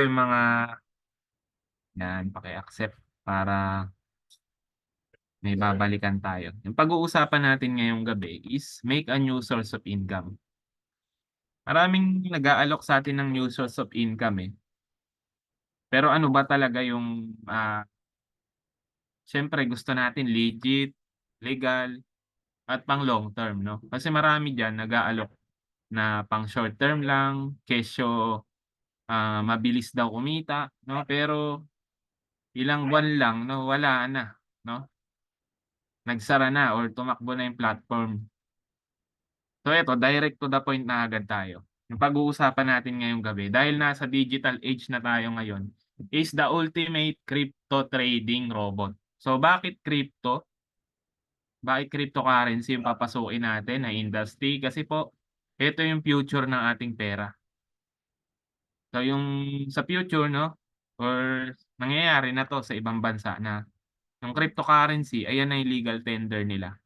yung mga yan, paki-accept para may babalikan tayo. Yung pag-uusapan natin ngayong gabi is make a new source of income. Maraming nag-aalok sa atin ng new source of income eh. Pero ano ba talaga yung siyempre gusto natin legit, legal, at pang long term, no? Kasi marami diyan nag-aalok na pang short term lang, kesyo mabilis daw kumita, no? Pero ilang buwan lang, no, wala na, no? Nagsara na or tumakbo na yung platform. So eto, direct to the point na agad tayo. Yung pag-uusapan natin ngayong gabi, dahil nasa digital age na tayo ngayon, is the ultimate crypto trading robot. So bakit crypto? Bakit cryptocurrency yung papasukin natin na industry? Kasi po, ito yung future ng ating pera. So yung sa future, no, or nangyayari na 'to sa ibang bansa na yung cryptocurrency, ayan na yung legal tender nila,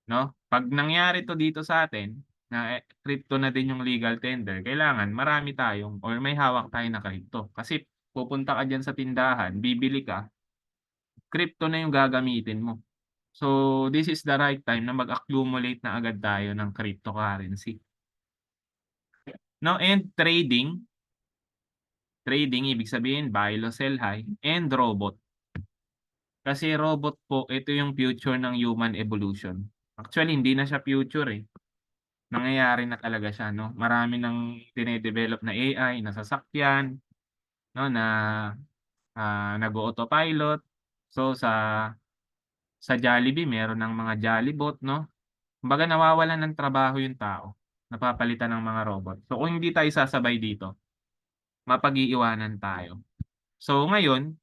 'no? 'Pag nangyari 'to dito sa atin na, crypto na din yung legal tender, kailangan marami tayong or may hawak tayo na crypto. Kasi pupunta ka diyan sa tindahan, bibili ka, crypto na yung gagamitin mo. So, this is the right time na mag-accumulate na agad tayo ng cryptocurrency, 'no? And trading ibig sabihin buy low, sell high and robot. Kasi robot po, ito yung future ng human evolution. Actually, hindi na siya future, eh. Nangyayari na talaga siya 'no. Marami ng dine-develop na AI na sasakyan 'no, na, nag-o-autopilot. So, sa Jollibee meron ng mga Jollibot 'no. Kumbaga nawawalan ng trabaho yung tao, napapalitan ng mga robot. So, kung hindi tayo sasabay dito, mapag-iiwanan tayo. So, ngayon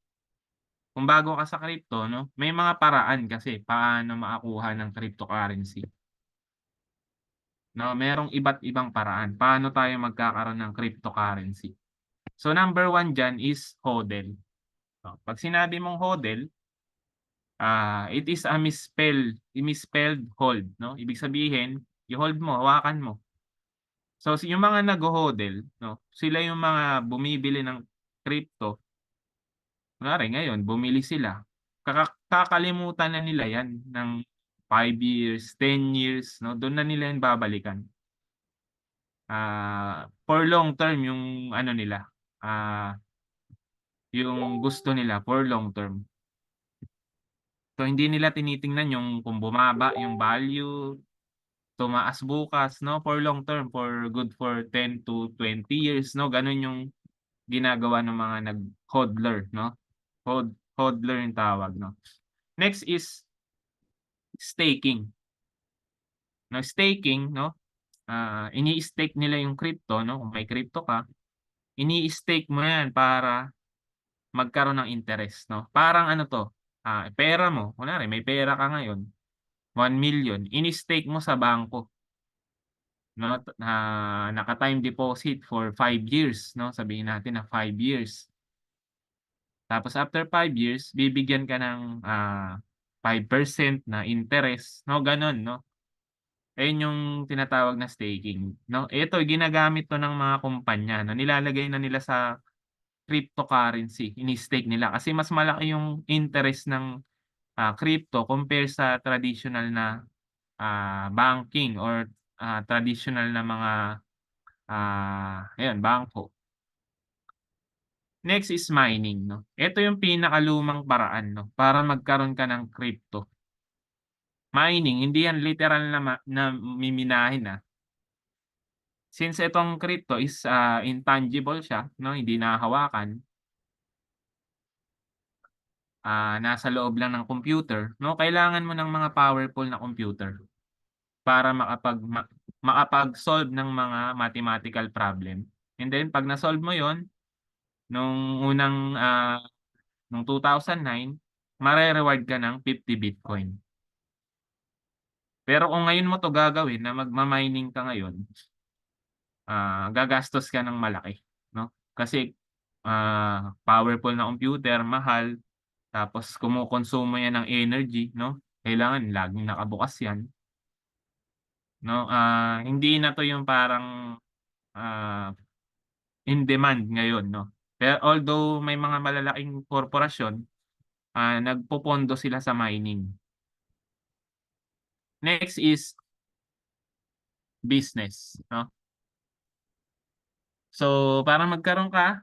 kung bago ka sa crypto 'no, may mga paraan kasi paano makakuha ng cryptocurrency. 'No, merong iba't ibang paraan paano tayo magkakaroon ng cryptocurrency. So, number one diyan is HODL. Oh, 'pag sinabi mong HODL, it is a misspelled hold 'no, ibig sabihin i-hold mo, hawakan mo. So, yung mga nagho-HODL 'no, sila yung mga bumibili ng crypto. Kunwari ngayon bumili sila, kakalimutan na nila 'yan ng 5 years, 10 years 'no, dun na nila 'yan babalikan. For long term yung ano nila, yung gusto nila for long term. So, hindi nila tinitingnan yung kung bumaba yung value, tumaas bukas 'no, for long term, for good for 10 to 20 years 'no, gano'n yung ginagawa ng mga nag-hodler 'no, hodler yung tawag 'no. Next is staking. No, staking 'no, ini-stake nila yung crypto 'no, kung may crypto ka, ini-stake mo 'yan para magkaroon ng interest 'no. Parang ano 'to, pera mo, kunwari may pera ka ngayon, 1,000,000 ini-stake mo sa bangko 'no, naka-time deposit for 5 years 'no, sabihin natin na 5 years. Tapos after 5 years bibigyan ka ng, 5% na interest 'no, gano'n 'no. Ayun yung tinatawag na staking 'no. Ito ginagamit 'to ng mga kumpanya 'no, nilalagay na nila sa cryptocurrency, ini-stake nila kasi mas malaki yung interest ng, crypto compare sa traditional na, banking or, traditional na mga, ayan bangko. Next is mining 'no. Ito yung pinakalumang paraan 'no, para magkaroon ka ng crypto. Mining hindi yan literal na miminahin, Since itong crypto is, intangible siya 'no, hindi nahahawakan, nasa loob lang ng computer 'no, kailangan mo ng mga powerful na computer para makapag-solve ng mga mathematical problem. And then 'pag na-solve mo 'yun, nung unang, nung 2009, mare-reward ka ng 50 Bitcoin. Pero kung ngayon mo 'to gagawin na magma-mining ka ngayon, gagastos ka ng malaki 'no, kasi, powerful na computer, mahal, tapos kumukonsumo 'yan ng energy 'no, kailangan laging nakabukas 'yan 'no, hindi na 'to yung parang, in demand ngayon 'no. Pero although may mga malalaking korporasyon, nagpopondo sila sa mining. Next is business, 'no? So, para magkaroon ka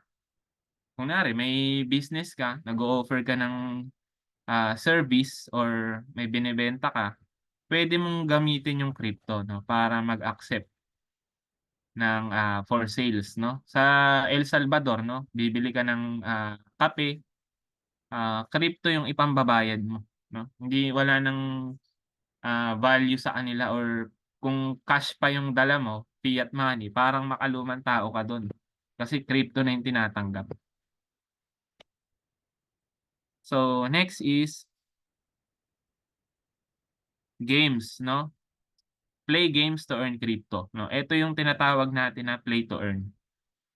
kunwari may business ka, nag-o-offer ka ng, service or may binebenta ka, puwede mong gamitin yung crypto 'no, para mag-accept ng, for sales 'no. Sa El Salvador 'no, bibili ka ng, kape, crypto yung ipambabayad mo 'no. Hindi wala ng, value sa kanila or kung cash pa yung dala mo, fiat money, parang makalumang tao ka dun, kasi crypto na yung tinatanggap. So, next is games 'no, play games to earn crypto 'no. Ito yung tinatawag natin na play to earn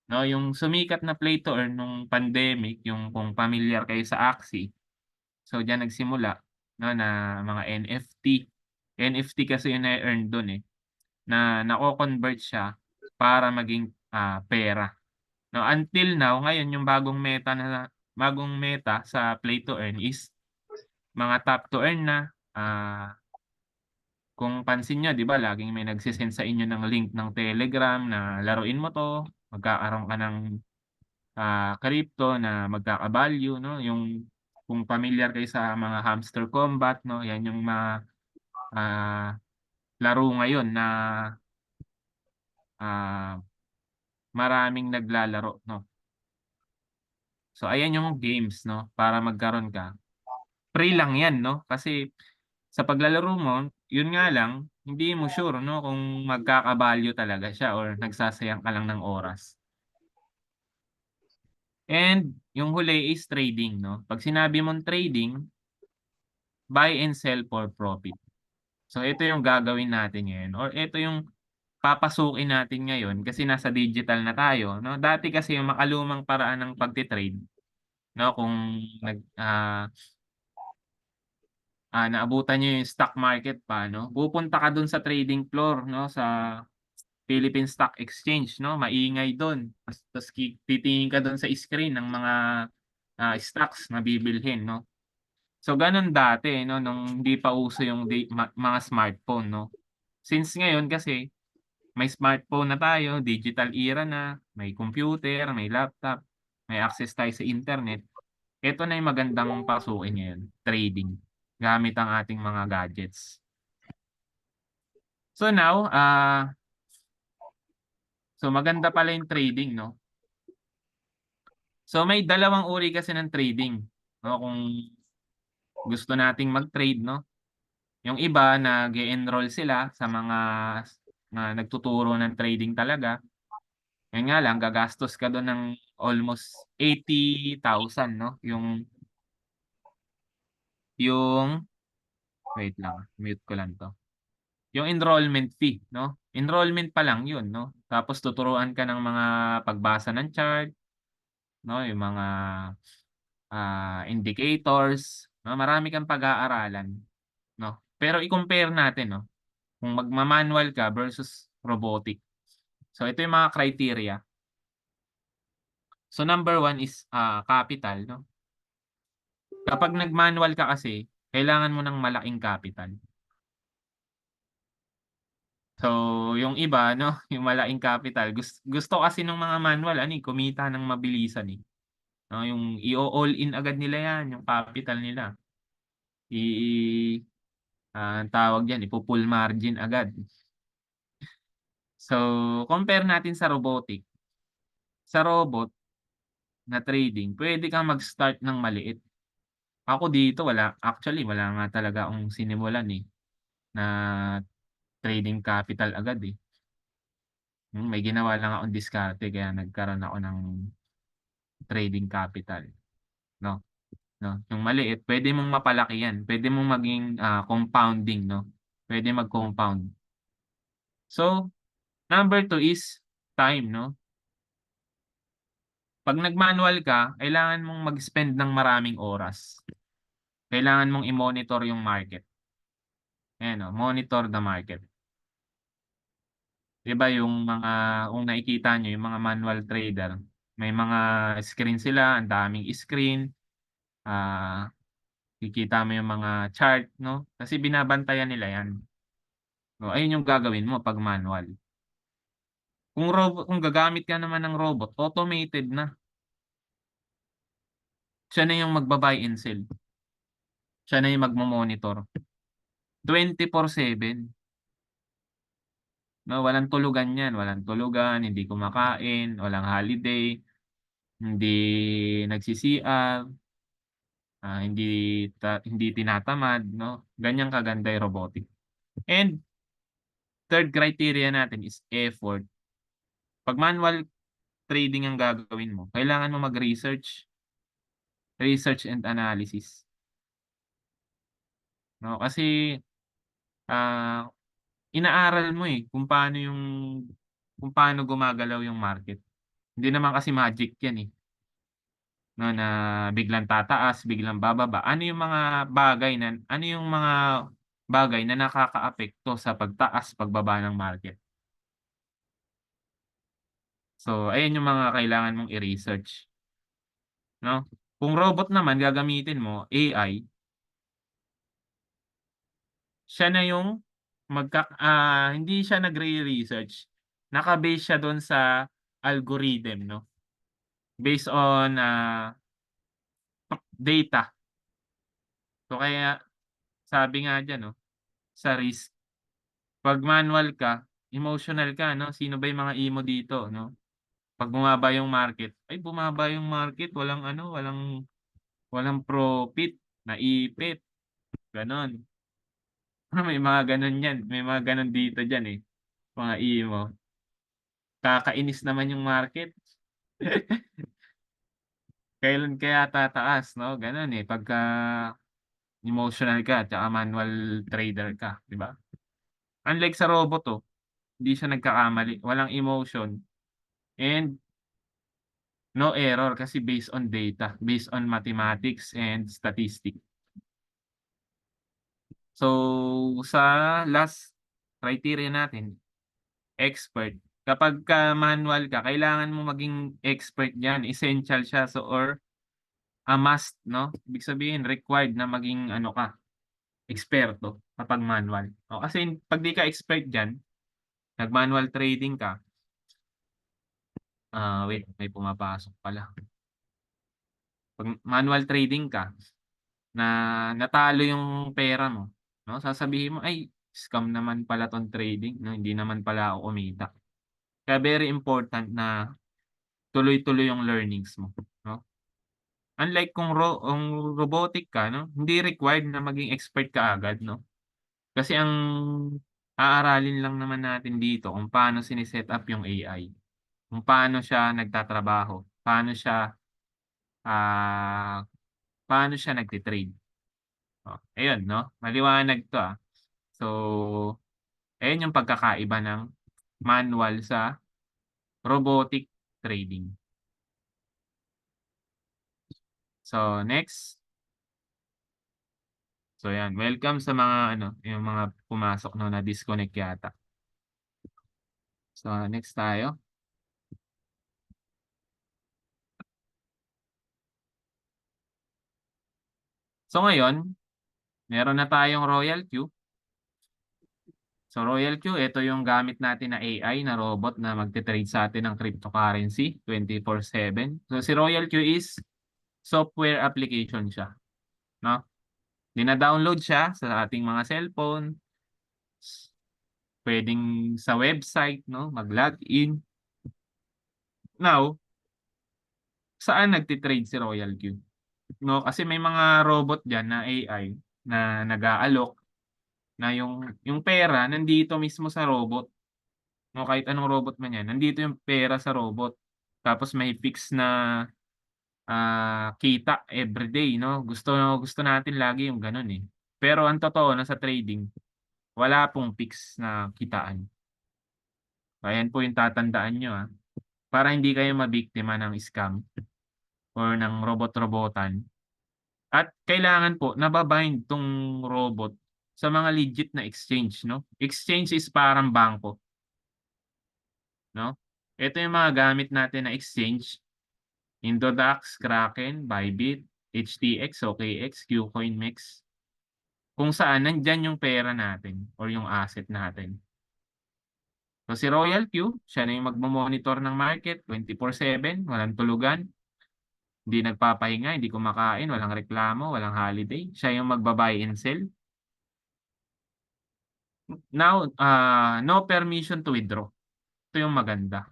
'no, yung sumikat na play to earn nung pandemic, yung kung pamilyar kayo sa Axie. So, diyan nagsimula 'no, na mga NFT. NFT kasi yung na-e-earn dun, eh, na nako-convert siya para maging, pera 'no. Until now, ngayon yung bagong meta sa play to earn is mga tap to earn na, kung pansin niyo 'di ba laging may nagse-send sa inyo ng link ng Telegram na laruin mo 'to, magkakaroon ka ng, crypto na magkaka-value 'no, yung kung pamilyar kayo sa mga Hamster Combat 'no, 'yan yung mga, ah, laro ngayon na, ah, maraming naglalaro 'no. So ayan yung games 'no, para magkaroon ka. Free lang 'yan 'no, kasi sa paglalaro mo, yun nga lang, hindi mo sure 'no, kung magkaka-value talaga siya or nagsasayang ka lang ng oras. And yung huli is trading 'no, 'pag sinabi mong trading, buy and sell for profit. So ito yung gagawin natin ngayon or ito yung papasukin natin ngayon kasi nasa digital na tayo 'no. Dati kasi yung makalumang paraan ng pagte-trade 'no, kung naabutan niyo yung stock market pa 'no, pupunta ka dun sa trading floor 'no, sa Philippine Stock Exchange 'no, maingay dun ta's titingin ka dun sa screen ng mga, stocks na bibilhin 'no. So ganun dati 'no, nung hindi pa uso yung mga smartphone 'no. Since ngayon kasi may smartphone na tayo, digital era na, may computer, may laptop, may access tayo sa internet, eto na yung magandang pasukin ngayon, trading, gamit ang ating mga gadgets. So now, so maganda pala yung trading 'no. So may dalawang uri kasi ng trading 'no, kung gusto nating mag-trade 'no. Yung iba nag-e-enroll sila sa mga nagtuturo ng trading talaga. Yun nga lang gagastos ka dun ng almost 80,000 'no, yung wait lang, mute ko lang 'to. Yung enrollment fee 'no, enrollment pa lang yun 'no, tapos tuturuan ka ng mga pagbasa ng chart 'no, yung mga, indicators 'no, marami kang pag-aaralan 'no. Pero i-compare natin 'no, kung magma-manual ka versus robotic. So ito yung mga criteria. So number one is, capital 'no. Kapag nag-manual ka kasi, kailangan mo ng malaking capital. So, yung iba 'no, yung malaking capital gusto kasi nung mga manual ano, eh, kumita ng mabilisan, eh, 'no, yung all in agad nila 'yan, yung capital nila. Anong tawag diyan, ipo-full margin agad. So, compare natin sa robotic. Sa robot na trading, puwede kang mag-start ng maliit. Ako dito wala nga talaga akong sinimulan, eh, na trading capital agad, eh. May ginawa lang akong diskarte kaya nagkaroon ako ng trading capital 'no, 'no. Yung maliit puwede mong mapalaki 'yan, puwede mong maging, compounding 'no, puwede mag-compound. So, number two is time 'no. 'Pag nag-manual ka, kailangan mong mag-spend ng maraming oras. Kailangan mong i-monitor yung market, ayan, oh, monitor the market. 'Di ba yung mga kung nakikita niyo yung mga manual trader, May mga screen sila, ang daming screen. Ah, Kikita mo yung mga chart, 'no? Kasi binabantayan nila 'yan. Oh, ayun yung gagawin mo 'pag manual. Kung gagamit ka naman ng robot, automated na. Siya na yung magba-buy and sell. Siya na yung magmo-monitor 24/7, 'no? Walang tulugan 'yan, walang tulugan, hindi kumakain, walang holiday, hindi nagsi-CR, hindi tinatamad, 'no? Ganyan kaganda yung robotic. And third criteria natin is effort. 'Pag manual trading ang gagawin mo, kailangan mo research and analysis, 'no? Kasi, ah, inaaral mo, kung paano gumagalaw yung market. Hindi naman kasi magic 'yan, 'no, na biglang tataas, biglang bababa. Ano yung mga bagay na nakakaapekto sa pagtaas, pagbaba ng market. So, ayan yung mga kailangan mong i-research, 'no? Kung robot naman gagamitin mo, AI, siya na yung hindi siya nagre-research, naka-base siya dun sa algorithm, 'no, based on, data. So, kaya sabi nga diyan, 'no, sa risk, 'pag manual ka, emotional ka, 'no, sino ba yung mga emo dito, 'no? 'Pag bumaba yung market, "Ay, bumaba yung market, walang ano, walang profit, naipit." Gano'n. May mga gano'n 'yan, may mga gano'n dito diyan, mga emo. Kakainis naman yung market. Kailan kaya tataas, 'no, gano'n, pagka emotional ka tsaka manual trader ka, 'di ba? Unlike sa robot, hindi siya nagkakamali, walang emotion and no error kasi based on data, based on mathematics and statistics. So, sa last criteria natin, expert. Kapagka manual ka, kailangan mo maging expert diyan, essential siya, or a must, 'no? Ibig sabihin required na maging ano ka, eksperto kapag manual. Kasi 'pag 'di ka expert diyan, nag-manual trading ka, wait, may pumapasok pala. 'Pag manual trading ka na natalo yung pera mo, 'no, sasabihin mo, "Ay, scam naman pala 'tong trading, 'no, hindi naman pala ako kumita." Kaya very important na tuloy-tuloy yung learnings mo, 'no? Unlike kung robotic ka, 'no, hindi required na maging expert ka agad, 'no? Kasi ang aaralin lang naman natin dito kung paano up yung AI, kung paano siya nagtatrabaho, ah, paano siya nagte-trade. Ayun, 'no, maliwanag 'to, So, ayun yung pagkakaiba ng manual sa robotic trading. So, next. So, 'yan, welcome sa mga ano, yung mga pumasok 'no, na-disconnect yata. So, next tayo. So, ngayon, meron na tayong Royal Q. So, Royal Q, ito yung gamit natin na AI na robot na magte-trade sa atin ng cryptocurrency 24/7. So, si Royal Q is software application siya, 'no? Dina-download siya sa ating mga cellphone, puwedeng sa website, 'no, mag-login. Now, saan nagte-trade si Royal Q? 'No, kasi may mga robot diyan na AI na nag-aalok na yung pera nandito mismo sa robot. 'No, kahit anong robot man 'yan, nandito yung pera sa robot. Tapos may fix na, kita everyday, 'no? Gusto natin lagi yung gano'n, Pero ang totoo nasa trading, wala pong fix na kitaan. Ayan po yung tatandaan niyo, para hindi kayo mabiktima ng scam or ng robot-robotan. At kailangan po naba-bind 'tong robot sa mga legit na exchange, 'no? Exchange is parang bangko, 'no? Ito yung mga gamit natin na exchange. Indodax, Kraken, Bybit, HTX, OKX, Qcoin, MEX. Kung saan nandiyan yung pera natin or yung asset natin. So si Royal Q, siya na yung magmo-monitor ng market 24/7, walang tulugan, hindi nagpapahinga, hindi kumakain, walang reklamo, walang holiday. Siya yung magba-buy and sell. Now, no permission to withdraw. Ito yung maganda.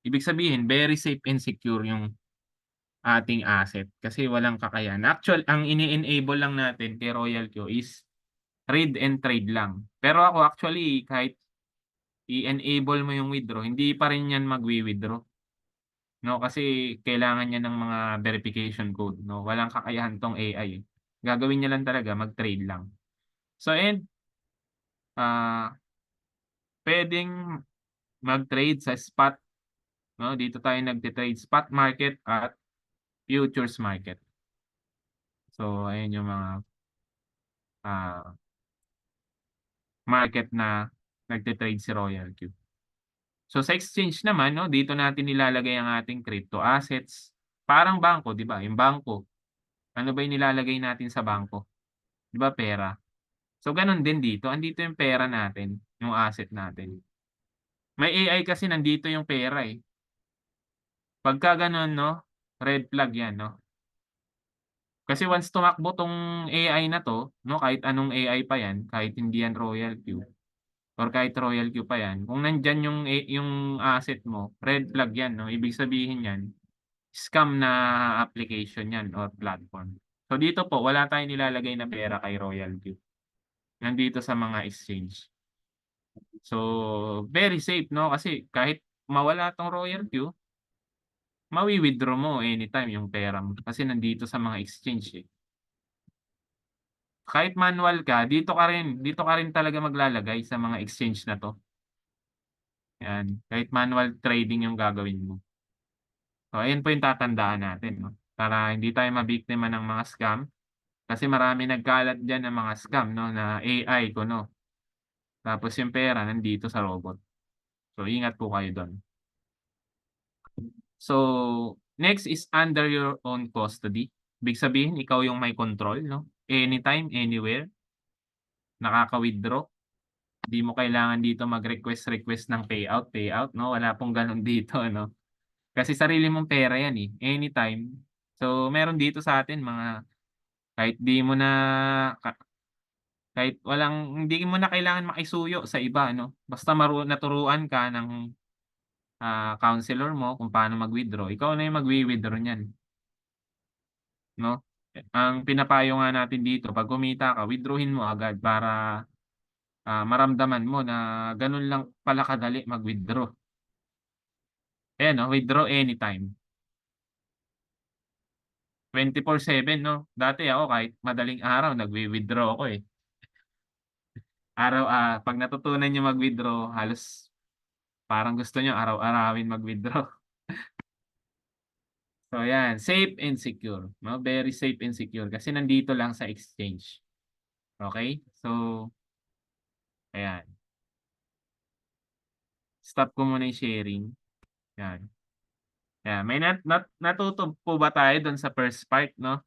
Ibig sabihin, very safe and secure yung ating asset kasi walang kakayahan. Actual, ang ini-enable lang natin kay Royal Q is read and trade lang. Pero ako actually, kahit i-enable mo yung withdraw, hindi pa rin yan magwi-withdraw. No, kasi kailangan niya ng mga verification code, no. Walang kakayahan tong AI. Gagawin niya lang talaga mag-trade lang. So and ah puwedeng mag-trade sa spot, no. Dito tayo nagte-trade spot market at futures market. So ayan yung mga ah, market na nagte-trade si Royal Q. So sa exchange naman, 'no, dito natin nilalagay ang ating crypto assets. Parang bangko, 'di ba? Yung bangko, ano ba yung nilalagay natin sa bangko? 'Di ba pera? So gano'n din dito, andito yung pera natin, yung asset natin. May AI kasi nandito yung pera, eh. Pagka gano'n 'no, red flag 'yan 'no. Kasi once tumakbo 'tong AI na 'to, 'no, kahit anong AI pa 'yan, kahit hindi yan Royal Q or kahit Royal Q pa 'yan, kung nandiyan yung asset mo, red flag 'yan 'no. Ibig sabihin niyan, scam na application 'yan or platform. So dito po wala tayong nilalagay na pera kay Royal Q, nandito sa mga exchange. So, very safe 'no, kasi kahit mawala 'tong Royal Q, mawi-withdraw mo anytime yung pera mo kasi nandito sa mga exchange, eh. Kahit manual ka, dito ka rin talaga maglalagay sa mga exchange na 'to, 'yan. Kahit manual trading yung gagawin mo. So, ayun po yung tatandaan natin 'no, para hindi tayo mabiktima ng mga scam. Kasi marami nagkalat diyan ng mga scam 'no, na AI kuno, tapos yung pera nandito sa robot. So, ingat po kayo do'n. So, next is under your own custody. Ibig sabihin ikaw yung may control 'no, anytime, anywhere, nakaka-withdraw. Di mo kailangan dito mag-request ng payout 'no, wala pong gano'n dito 'no. Kasi sarili mong pera 'yan, eh, anytime. So, meron dito sa atin mga kahit di mo na kahit hindi mo na kailangan makisuyo sa iba 'no, basta naturuan ka ng, counselor mo kung paano mag-withdraw, ikaw na yung magwi-withdraw niyan. 'No? Ang pinapayo nga natin dito 'pag kumita ka withdrawhin mo agad para, maramdaman mo na gano'n lang pala kadali mag-withdraw. Ayan 'no, withdraw anytime, 24/7 'no? Dati ako kahit madaling araw nagwi-withdraw ako, eh. 'Pag natutunan niyo mag-withdraw halos parang gusto niyo araw-arawin mag-withdraw. So ayan, safe and secure 'no, very safe and secure kasi nandito lang sa exchange, okey? So ayan, stop ko muna yung sharing, 'yan. May natuto po ba tayo dun sa first part 'no?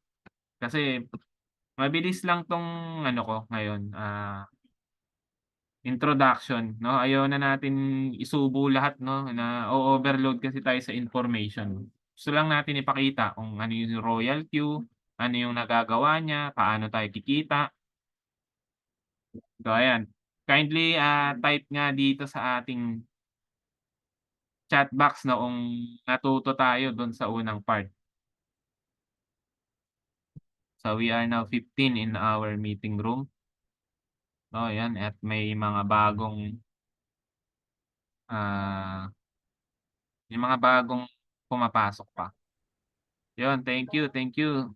Kasi mabilis lang 'tong ano ko ngayon, introduction 'no, ayaw na natin isubo lahat 'no, na o-overload kasi tayo sa information. Gusto lang natin ipakita kung ano yung Royal Q, ano yung nagagawa niya, paano tayo kikita. So ayan, kindly, type nga dito sa ating chat box 'no kung natuto tayo dun sa unang part. So we are now 15 in our meeting room. Oh, yan at may mga bagong pumapasok pa. Yun, thank you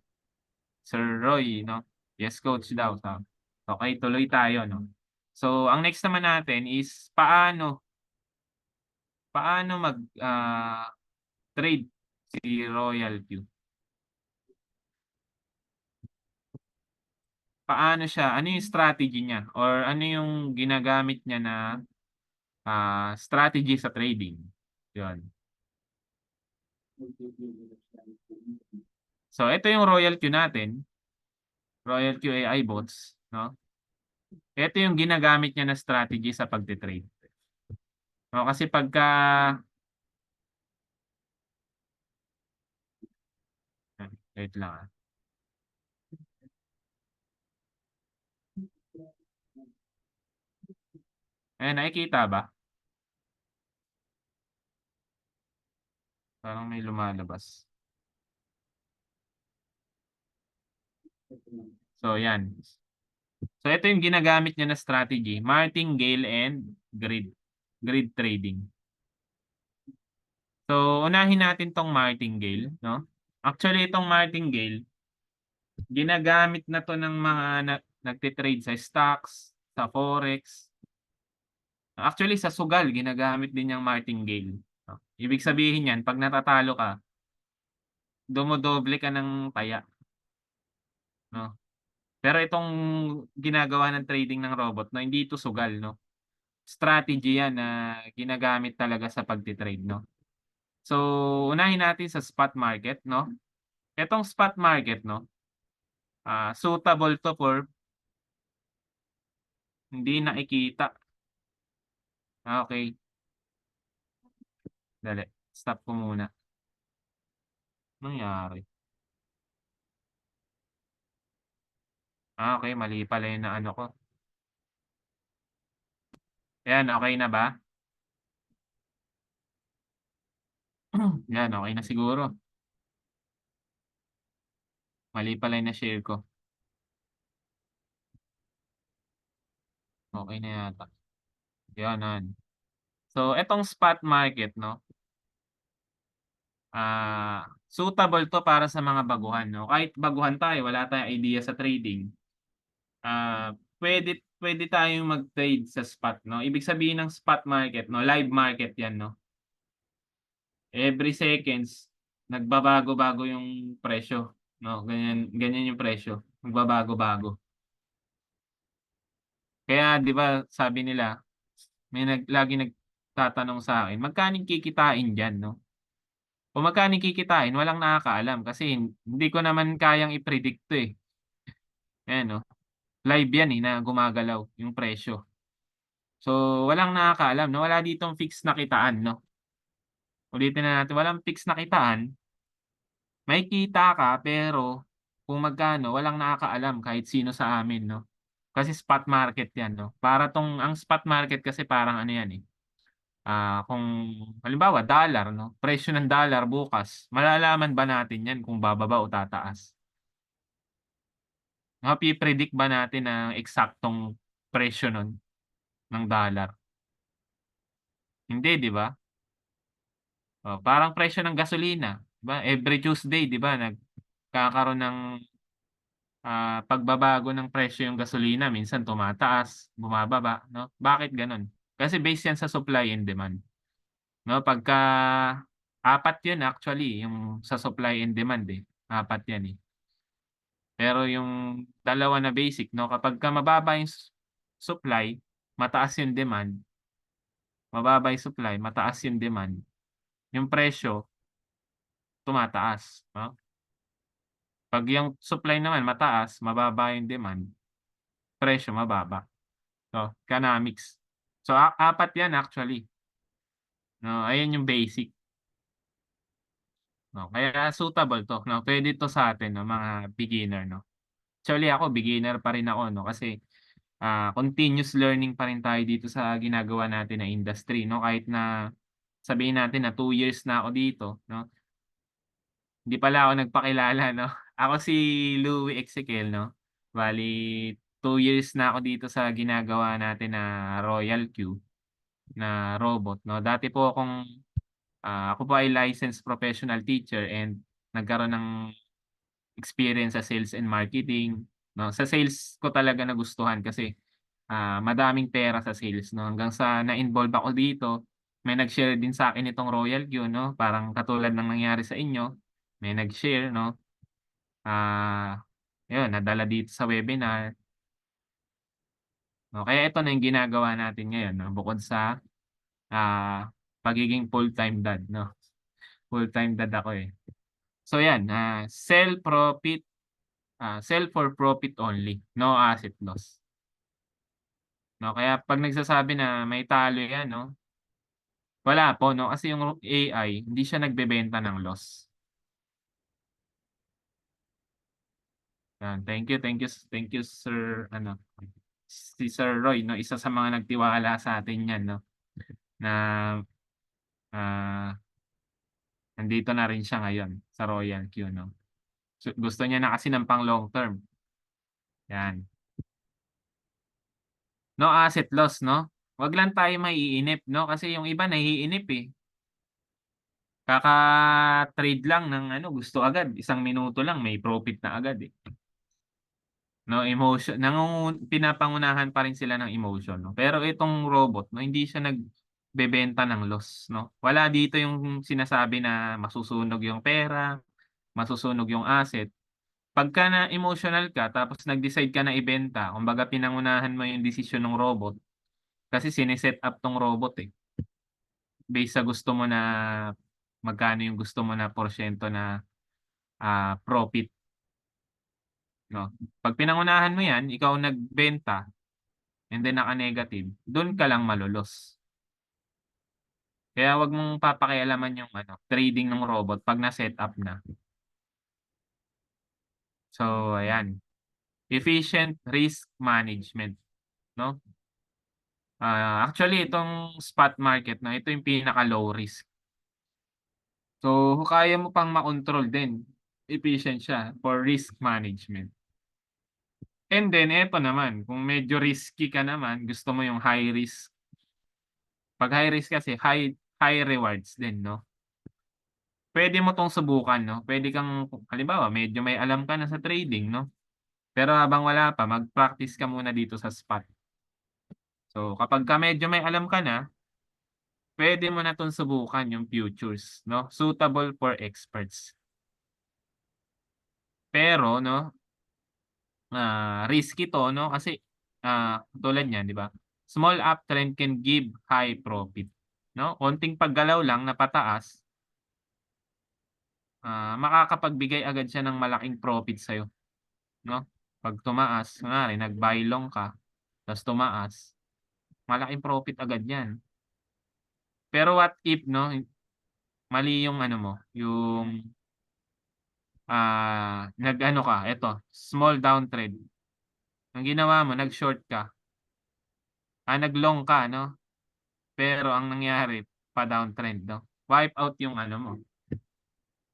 Sir Roy 'no. Yes coach daw sabi. Okey tuloy tayo 'no. So ang next naman natin is paano trade si Royal Q. Paano siya, ano yung strategy niya or ano yung ginagamit niya na, strategy sa trading, yun. So ito yung Royal Q natin, Royal Q AI bots, no? Ito yung ginagamit niya na strategy sa pagte-trade. No, kasi pagka wait lang. Nakikita ba? Parang may lumalabas. So yan. So ito yung ginagamit niya na strategy, martingale and grid trading. So unahin natin tong martingale, no? Actually itong martingale, ginagamit na to ng mga nagte-trade sa stocks, sa forex. Actually sa sugal ginagamit din yung martingale. No? Ibig sabihin yan, pag natatalo ka, dumodoble ka ng taya, no? Pero itong ginagawa ng trading ng robot, no, hindi ito sugal, no? Strategy yan na ginagamit talaga sa pagti-trade, no? So, unahin natin sa spot market, no? Itong spot market, no, suitable to for hindi nakikita. Okay, dali. Stop ko muna. Anong nangyari? Okay, mali pala yung na ano ko. Ayan, okay na ba? Yan, okay na siguro. Mali pala yung na-share ko. Okay na yata. Yan. So, etong spot market, no, suitable 'to para sa mga baguhan, 'no? Kahit baguhan tayo, wala tayong idea sa trading, puwede puwede tayong mag-trade sa spot, 'no? Ibig sabihin ng spot market, 'no, live market 'yan, 'no? Every seconds, nagbabago-bago yung presyo, 'no? Ganyan ganyan yung presyo, magbabago-bago. Kaya 'di ba sabi nila, may laging nagtatanong sa'kin, "Magkano kikitain diyan?" 'No? Kung magkano kikitain walang nakakaalam kasi hindi ko naman kayang i-predict 'to, eh. Ayan 'no, live 'yan, na gumagalaw yung presyo. So, walang nakakaalam 'no, wala ditong fix na kitaan 'no. Ulitin na natin, walang fix na kitaan, may kita ka pero kung magkano walang nakakaalam kahit sino sa amin 'no. Kasi spot market 'yan 'no. Ang spot market kasi parang ano 'yan, kung halimbawa dollar 'no, presyo ng dollar bukas, malalaman ba natin 'yan kung bababa o tataas? Mape-predict ba natin ang eksaktong presyo nun ng dollar? Hindi, 'di ba? Oh, parang presyo ng gasolina, 'di ba? Every Tuesday, 'di ba, nagkakaroon ng, pagbabago ng presyo yung gasolina, minsan tumataas, bumababa, 'no? Bakit gano'n? Kasi base 'yan sa supply and demand, 'no? Apat 'yun actually, yung sa supply and demand, apat 'yan, eh. Pero yung dalawa na basic, 'no, kapagka mababa yung supply, mataas yung demand, mababa yung supply, mataas yung demand, yung presyo tumataas, 'no? 'Pag yung supply naman mataas, mababa yung demand, presyo mababa. So, economics. So, apat 'yan actually, 'no, ayan yung basic, 'no. Kaya suitable 'to, 'no, puwede 'to sa atin 'no, mga beginner, 'no. Actually ako beginner pa rin ako 'no, kasi, continuous learning pa rin tayo dito sa ginagawa natin na industry 'no, kahit na sabihin natin na 2 years na ako dito 'no. Hindi pala ako nagpakilala 'no. Ako si Louie Exequiel 'no. Bale 2 years na ako dito sa ginagawa natin na Royal Q na robot 'no. Dati po ako po ay licensed professional teacher and nagkaroon ng experience sa sales and marketing 'no. Sa sales ko talaga nagustuhan kasi, madaming pera sa sales 'no, hanggang sa na-involve ako dito. May nag-share din sa'kin nitong Royal Q 'no, parang katulad ng nangyari sa inyo, may nag-share 'no. Ah, 'Yun nadala dito sa webinar, 'no. Kaya ito na yung ginagawa natin ngayon 'no, bukod sa, pagiging full-time dad 'no. Full-time dad ako eh. So yan, sell for profit only, no asset loss. No, kaya pag nagsasabi na may talo yan, no, wala po, no, kasi yung AI hindi siya nagbebenta ng loss. Yan, thank you sir, si Sir Roy, no, isa sa mga nagtiwala sa atin yan, no, na ah, nandito na rin siya ngayon sa Royal Q, no. So, gusto niya na kasi ng pang long term. Yan. No asset loss, no? Wag lang tayo maiinip, no? Kasi yung iba naiinip eh. Kaka-trade lang ng gusto agad, isang minuto lang may profit na agad eh. No, pinapangunahan pa rin sila ng emotion, no? Pero itong robot, no, hindi siya nagbebenta ng loss, no? Wala dito yung sinasabi na masusunog yung pera, masusunog yung asset. Pagka na emotional ka tapos nag-decide ka na ibenta, kumbaga pinangunahan mo yung desisyon ng robot kasi sine-set up tong robot eh. Based sa gusto mo na magkano yung gusto mo na porsyento na profit, no? Pag pinangunahan mo yan, ikaw nagbenta and then naka-negative, doon ka lang malulos. Kaya wag mong papakialaman yung trading ng robot pag na-set up na. So, ayan. Efficient risk management, no? Actually, itong spot market, no, ito yung pinaka-low risk. So, kaya mo pang makontrol din. Efficient siya for risk management. And then, eto naman, kung medyo risky ka naman, gusto mo yung high risk. Pag high risk kasi, high rewards din, no? Pwede mo tong subukan, no? Pwede kang, halimbawa, medyo may alam ka na sa trading, no? Pero habang wala pa, mag-practice ka muna dito sa spot. So, kapag ka medyo may alam ka na, pwede mo na tong subukan yung futures, no? Suitable for experts. Pero, no, risky to, no? Kasi, tulad niyan, di ba? Small uptrend can give high profit, no? Konting paggalaw lang na pataas, makakapagbigay agad siya ng malaking profit sa'yo, no? Pag tumaas, kunwari nag-buy long ka, tapos tumaas, malaking profit agad 'yan. Pero what if, no, mali yung mo, yung nag-ano ka, eto, small downtrend. Ang ginawa mo, nag-short ka, nag-long ka, no? Pero ang nangyari, pa-downtrend, no? Wipe out yung mo,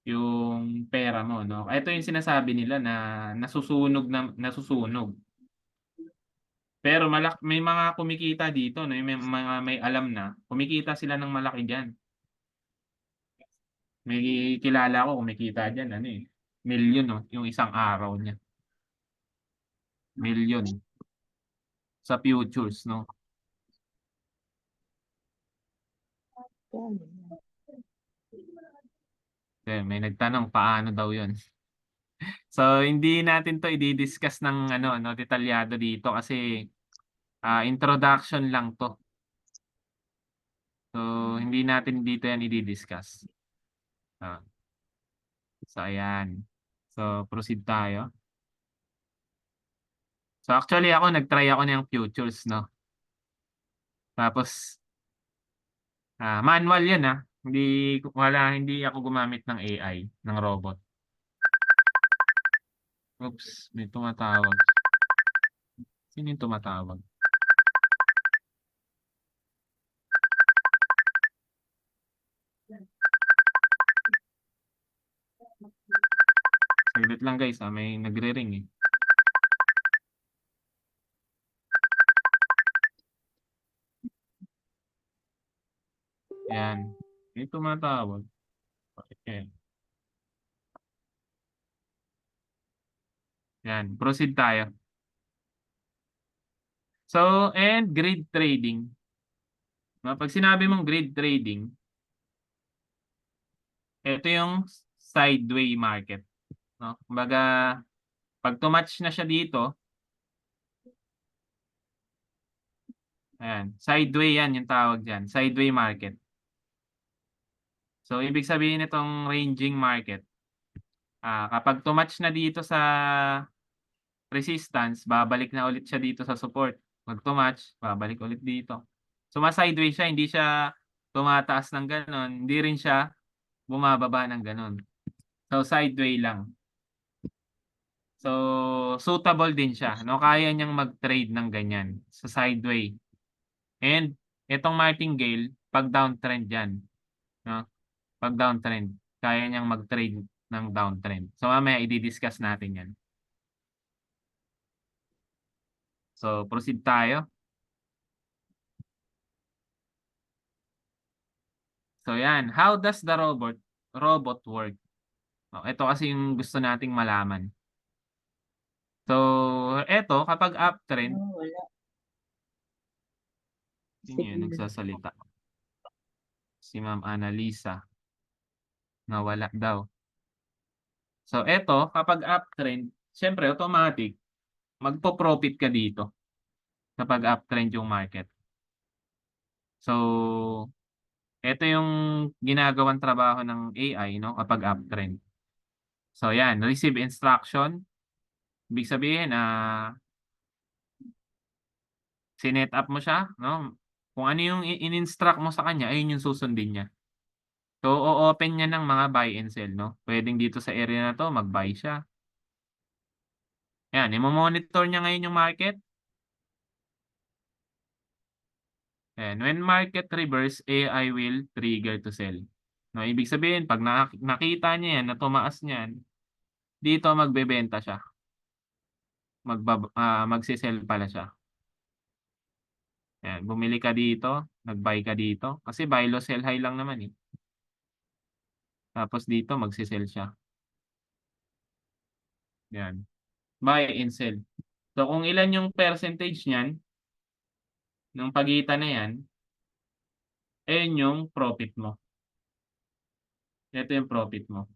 yung pera mo, no? Ito yung sinasabi nila na nasusunog. Pero may mga kumikita dito, no? May mga may alam na, kumikita sila ng malaki diyan. May kilala ko kumikita diyan, milyon, no? Yung isang araw niya. Milyon sa futures, no? May nagtanong paano daw 'yun. So hindi natin 'to i-discuss ng detalyado dito kasi introduction lang 'to. So hindi natin dito 'yan i-discuss. Ah, so ayan. So proceed tayo. So actually ako nag-try ako ng futures, no. Tapos manual 'yun hindi ako gumamit ng AI, ng robot. Oops, may tumatawag. Sino yung tumatawag? Saglit lang guys, may nagre-ring eh. Yan. May tumatawag. Okay. Yan. Proceed tayo. So, and grid trading. Pag sinabi mong grid trading, ito yung sideway market. No? Kumbaga, pag tumatch na siya dito, ayan, sideway yan yung tawag dyan. Sideway market. So, ibig sabihin nitong ranging market, kapag tumatch na dito sa resistance, babalik na ulit siya dito sa support. 'Pag tumatch, babalik ulit dito. Suma-sideways siya, hindi siya tumataas ng gano'n, hindi rin siya bumababa ng gano'n. So, sideway lang. So, suitable din siya 'no, kaya niyang mag-trade ng ganyan, sa sideway. And itong martingale 'pag downtrend 'yan 'no, 'pag downtrend kaya niyang mag-trade ng downtrend. So, mamaya i-di-discuss natin 'yan. So, proceed tayo. So, 'yan, how does the robot work? Oh, ito kasi yung gusto nating malaman. So, eto kapag uptrend, Wala. sino yun nagsasalita? Si Ma'am Annalisa, nawala daw. So, eto kapag uptrend, siyempre automatic magpo-profit ka dito kapag uptrend yung market. So, eto yung ginagawang trabaho ng AI 'no, kapag uptrend. So, 'yan, receive instruction, ibig sabihin, sinet up mo siya 'no, kung ano yung in-instruct mo sa kanya, ayun yung susundin niya. So, o-open niya ng mga buy and sell 'no, puwedeng dito sa area na 'to mag-buy siya. Ayan, imo-monitor niya ngayon yung market. Ayan, when market reverse, AI will trigger to sell. No, ibig sabihin 'pag nakita niya 'yan na tumaas niyan, dito magbebenta siya, magse-sell pala siya. Ayan, bumili ka dito, nag-buy ka dito, kasi buy low, sell high lang naman, eh. Tapos dito magse-sell siya, 'yan, buy and sell. So, kung ilan yung percentage niyan, nung pagitan na 'yan, ayun yung profit mo. Ito yung profit mo.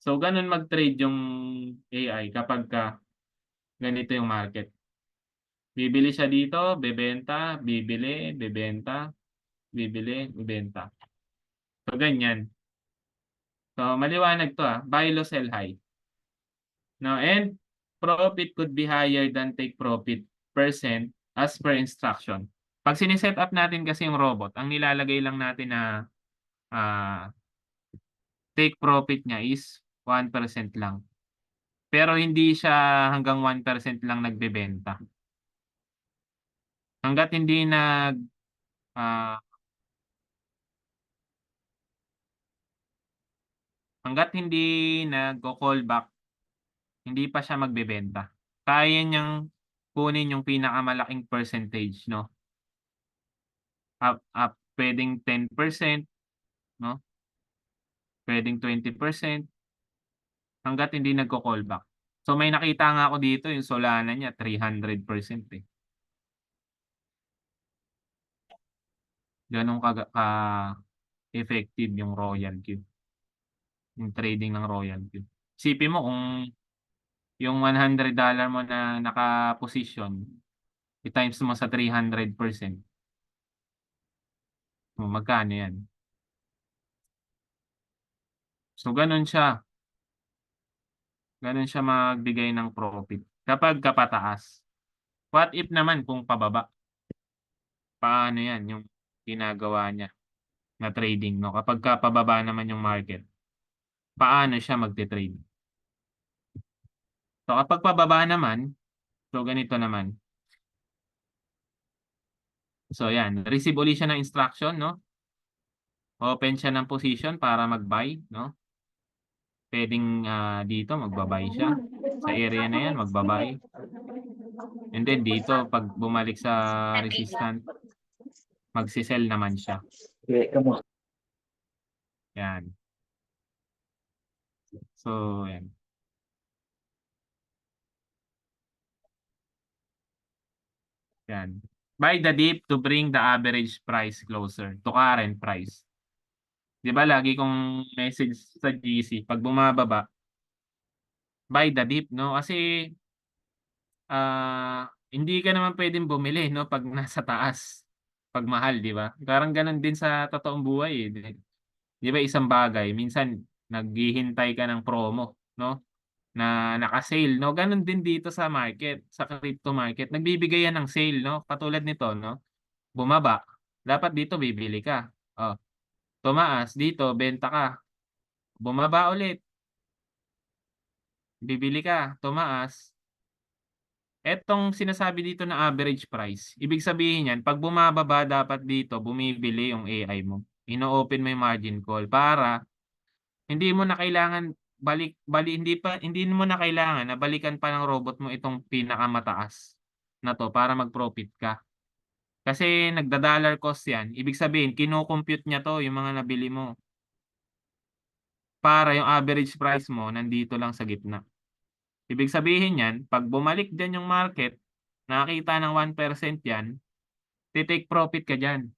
So, gano'n mag-trade yung AI kapagka ganito yung market. Bibili siya dito, bebenta, bibili, bebenta, bibili, bebenta. So, ganyan. So, maliwanag 'to, buy low, sell high. Now, and profit could be higher than take profit percent as per instruction. 'Pag sine-set up natin kasi yung robot, ang nilalagay lang natin na, ah, take profit niya is 1% lang. Pero hindi siya hanggang 1% lang nagbebenta. Hangga't hindi ah, hangga't hindi nagko-callback, hindi pa siya magbebenta. Kaya niyang kunin yung pinakamalaking percentage 'no, puwedeng 10% 'no, puwedeng 20% hangga't hindi nagko-callback. So, may nakita nga ako dito yung Solana niya 300%, eh. Gano'n ka-effective yung Royal Cube, yung trading ng Royal Cube. Isipin mo kung yung $100 mo na nakaposisyon, i-times mo sa 300%, oh, magkano 'yan? So, gano'n siya magbigay ng profit kapagka pataas. What if naman kung pababa? Paano 'yan yung ginagawa niya na trading 'no, kapagka pababa naman yung market, paano siya magte-trade? So, kapag pababa naman, so ganito naman. So, 'yan, receive uli siya ng instruction 'no, open siya ng position para mag-buy 'no. Puwedeng, dito magba-buy siya, sa area na 'yan magba-buy, and then dito 'pag bumalik sa resistance, magse-sell naman siya, 'yan. So, 'yan, 'yan. Buy the dip to bring the average price closer to current price. 'Di ba lagi kong message sa GC 'pag bumababa, buy the dip 'no, kasi, hindi ka naman puwedeng bumili 'no 'pag nasa taas. 'pag mahal, 'di ba? Parang gano'n din sa totoong buhay, eh, 'di ba isang bagay minsan naghihintay ka ng promo, 'no, na naka-sale, 'no? Gano'n din dito sa market, sa crypto market, nagbibigay yan ng sale, 'no? Katulad nito, 'no, bumaba, dapat dito bibili ka, oh, tumaas dito benta ka, bumaba ulit, bibili ka, tumaas. Etong sinasabi dito na average price, ibig sabihin niyan 'pag bumababa dapat dito bumibili yung AI mo. Ino-open mo yung margin call para hindi mo na kailangan hindi mo na kailangan na balikan pa ng robot mo itong pinakamataas na 'to para mag-profit ka. Kasi nagda-dollar cost 'yan, ibig sabihin kino-compute niya 'to yung mga nabili mo, para yung average price mo nandito lang sa gitna. Ibig sabihin niyan 'pag bumalik diyan yung market, nakakita ng 1% 'yan, te-take profit ka diyan.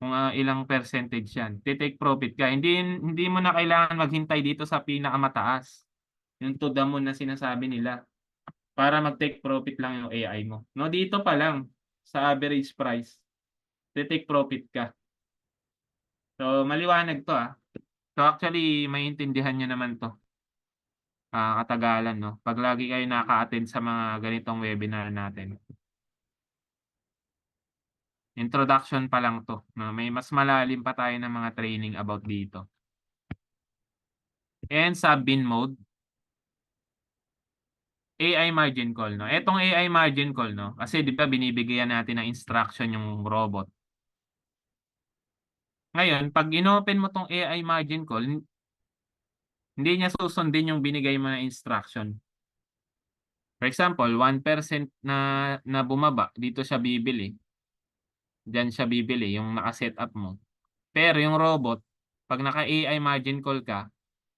Kung, ilang percentage 'yan, te-take profit ka. Hindi mo na kailangan maghintay dito sa pinakamataas, yung to the moon na sinasabi nila, para mag-take profit lang yung AI mo. 'No, dito pa lang sa average price, te-take profit ka. So, maliwanag 'to, ah. So, actually maiintindihan niyo naman 'to, katagalan 'no, 'pag lagi kayo nakaka-attend sa mga ganitong webinar natin. Introduction pa lang 'to 'no, may mas malalim pa tayo ng mga training about dito. And sub-bin mode, AI margin call 'no. Etong AI margin call 'no, kasi 'di ba binibigyan natin ng instruction yung robot. Ngayon 'pag inopen mo 'tong AI margin call, hindi niya susundin yung binigay mo na instruction. For example, 1% na bumaba, dito siya bibili, diyan siya bibili yung naka-setup mo. Pero yung robot, 'pag naka-AI margin call ka,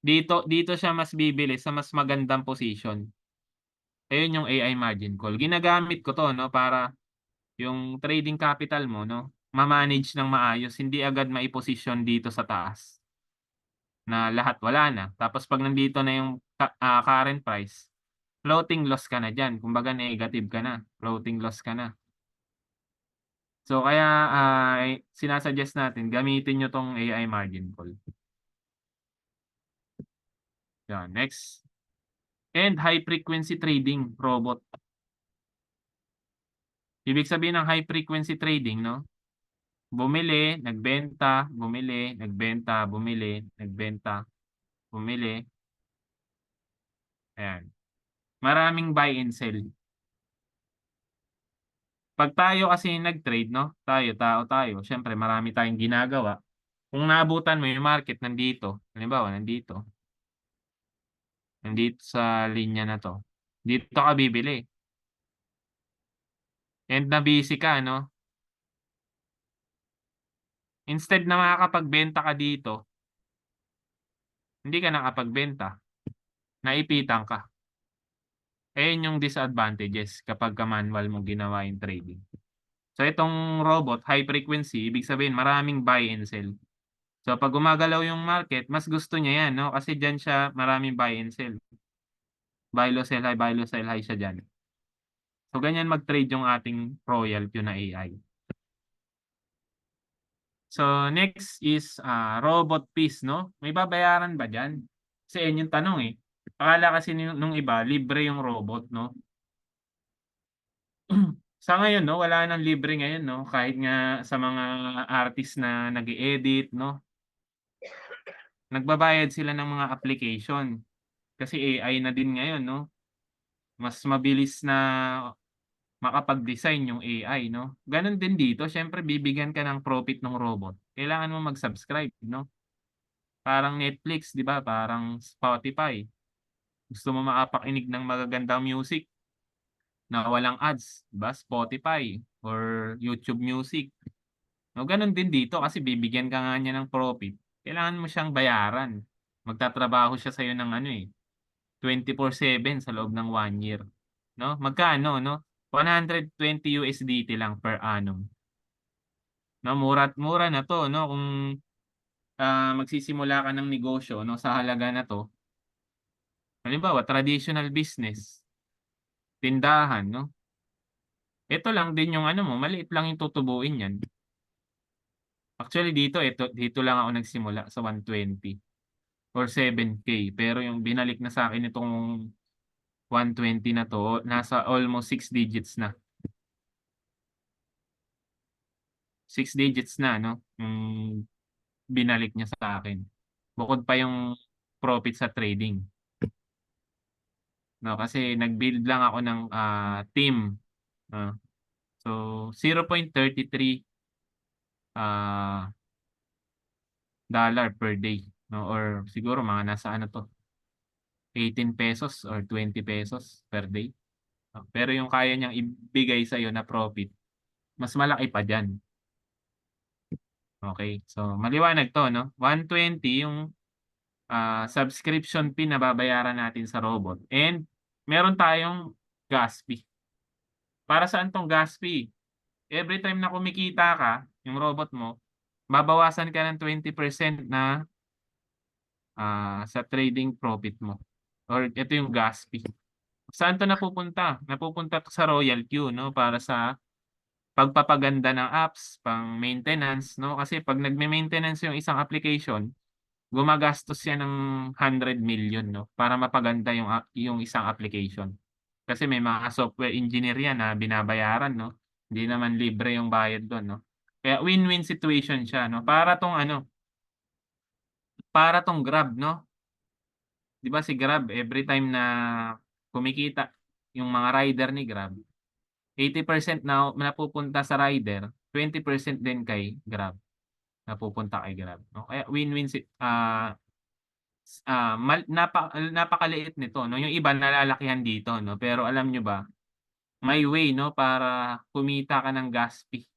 dito siya mas bibili sa mas magandang position. Ayun yung AI margin call. Ginagamit ko 'to 'no, para yung trading capital mo 'no, ma-manage ng maayos, hindi agad maiposisyon dito sa taas, na lahat wala na. Tapos 'pag nandito na yung current price, floating loss ka na diyan, kumbaga negative ka na, floating loss ka na. So kaya, sina-suggest natin gamitin niyo 'tong AI margin call. 'Yan, next. And high frequency trading robot. Ibig sabihin ng high frequency trading 'no, bumili, nagbenta, bumili, nagbenta, bumili, nagbenta, bumili, ayan. Maraming buy and sell. 'Pag tayo kasi nag-trade 'no, tao tayo, siyempre marami tayong ginagawa. Kung naabutan mo yung market nandito, halimbawa nandito sa linya na 'to, dito ka bibili and na-busy ka 'no, instead na makakapagbenta ka dito, hindi ka nakapagbenta, naipitan ka. Ayan yung disadvantages kapagka manual mo ginawa yung trading. So itong robot, high frequency, ibig sabihin maraming buy and sell. So 'pag gumagalaw yung market, mas gusto niya 'yan 'no, kasi diyan siya maraming buy and sell. Buy low, sell high, buy low, sell high siya diyan. So ganyan mag-trade yung ating royalty na AI. So next is, robot fees 'no, may babayaran ba diyan? Kasi ayan yung tanong, eh. Akala kasi nung iba libre yung robot 'no. Sa ngayon 'no, wala ng libre ngayon 'no, kahit nga sa mga artist na nag-e-edit 'no, nagbabayad sila ng mga application. Kasi AI na din ngayon 'no, mas mabilis na makapag-design yung AI 'no. Gano'n din dito, siyempre bibigyan ka ng profit ng robot, kailangan mo mag-subscribe 'no. Parang Netflix 'di ba, parang Spotify, gusto mo makapakinig ng magagandang music na walang ads, 'di ba, Spotify or YouTube Music. O gano'n din dito kasi bibigyan ka nga niya ng profit, kailangan mo siyang bayaran. Magtatrabaho siya sa'yo ng ano, 24/7 sa loob ng 1 year, 'no? Magkano 'no, $120 lang per annum, 'no? Mura't mura na 'to 'no, kung, magsisimula ka ng negosyo 'no, sa halaga na 'to. Halimbawa traditional business, tindahan 'no, Ito lang din yung ano mo, maliit lang yung tutubuin niyan. Actually dito lang ako nagsimula sa 120 or 7K pero yung binalik na sa'kin nitong 120 na 'to, nasa almost 6 digits na. 6 digits na 'no, yung binalik niya sa akin. Bukod pa yung profit sa trading 'no, kasi nag-build lang ako ng, team, ah, so 0.33, ah, dollar per day 'no or siguro mga nasa ano 'to, ₱18 or ₱20 per day. Pero yung kaya niyang ibigay sa'yo na profit, mas malaki pa diyan, okey. So maliwanag 'to 'no, 120 yung, subscription fee na babayaran natin sa robot and meron tayong gas fee. Para saan 'tong gas fee? Everytime na kumikita ka, yung robot mo, babawasan ka ng 20% na, sa trading profit mo or ito yung gas fee. Saan 'to napupunta? Napupunta 'to sa Royal Queue 'no, para sa pagpapaganda ng apps, pang-maintenance 'no, kasi 'pag nagme-maintenance yung isang application, gumagastos yan ng 100 million 'no, para mapaganda yung isang application. Kasi may mga software engineer yan na binabayaran 'no, hindi naman libre yung bayad dun 'no. Kaya win-win situation siya 'no, para 'tong Grab 'no, 'di ba si Grab everytime na kumikita yung mga rider ni Grab, 80% na napupunta sa rider, 20% din kay Grab. Napupunta kay Grab 'no, kaya win-win napakaliit nito 'no, yung iba nalalakihan dito 'no, pero alam niyo ba, may way 'no para kumita ka ng gas fee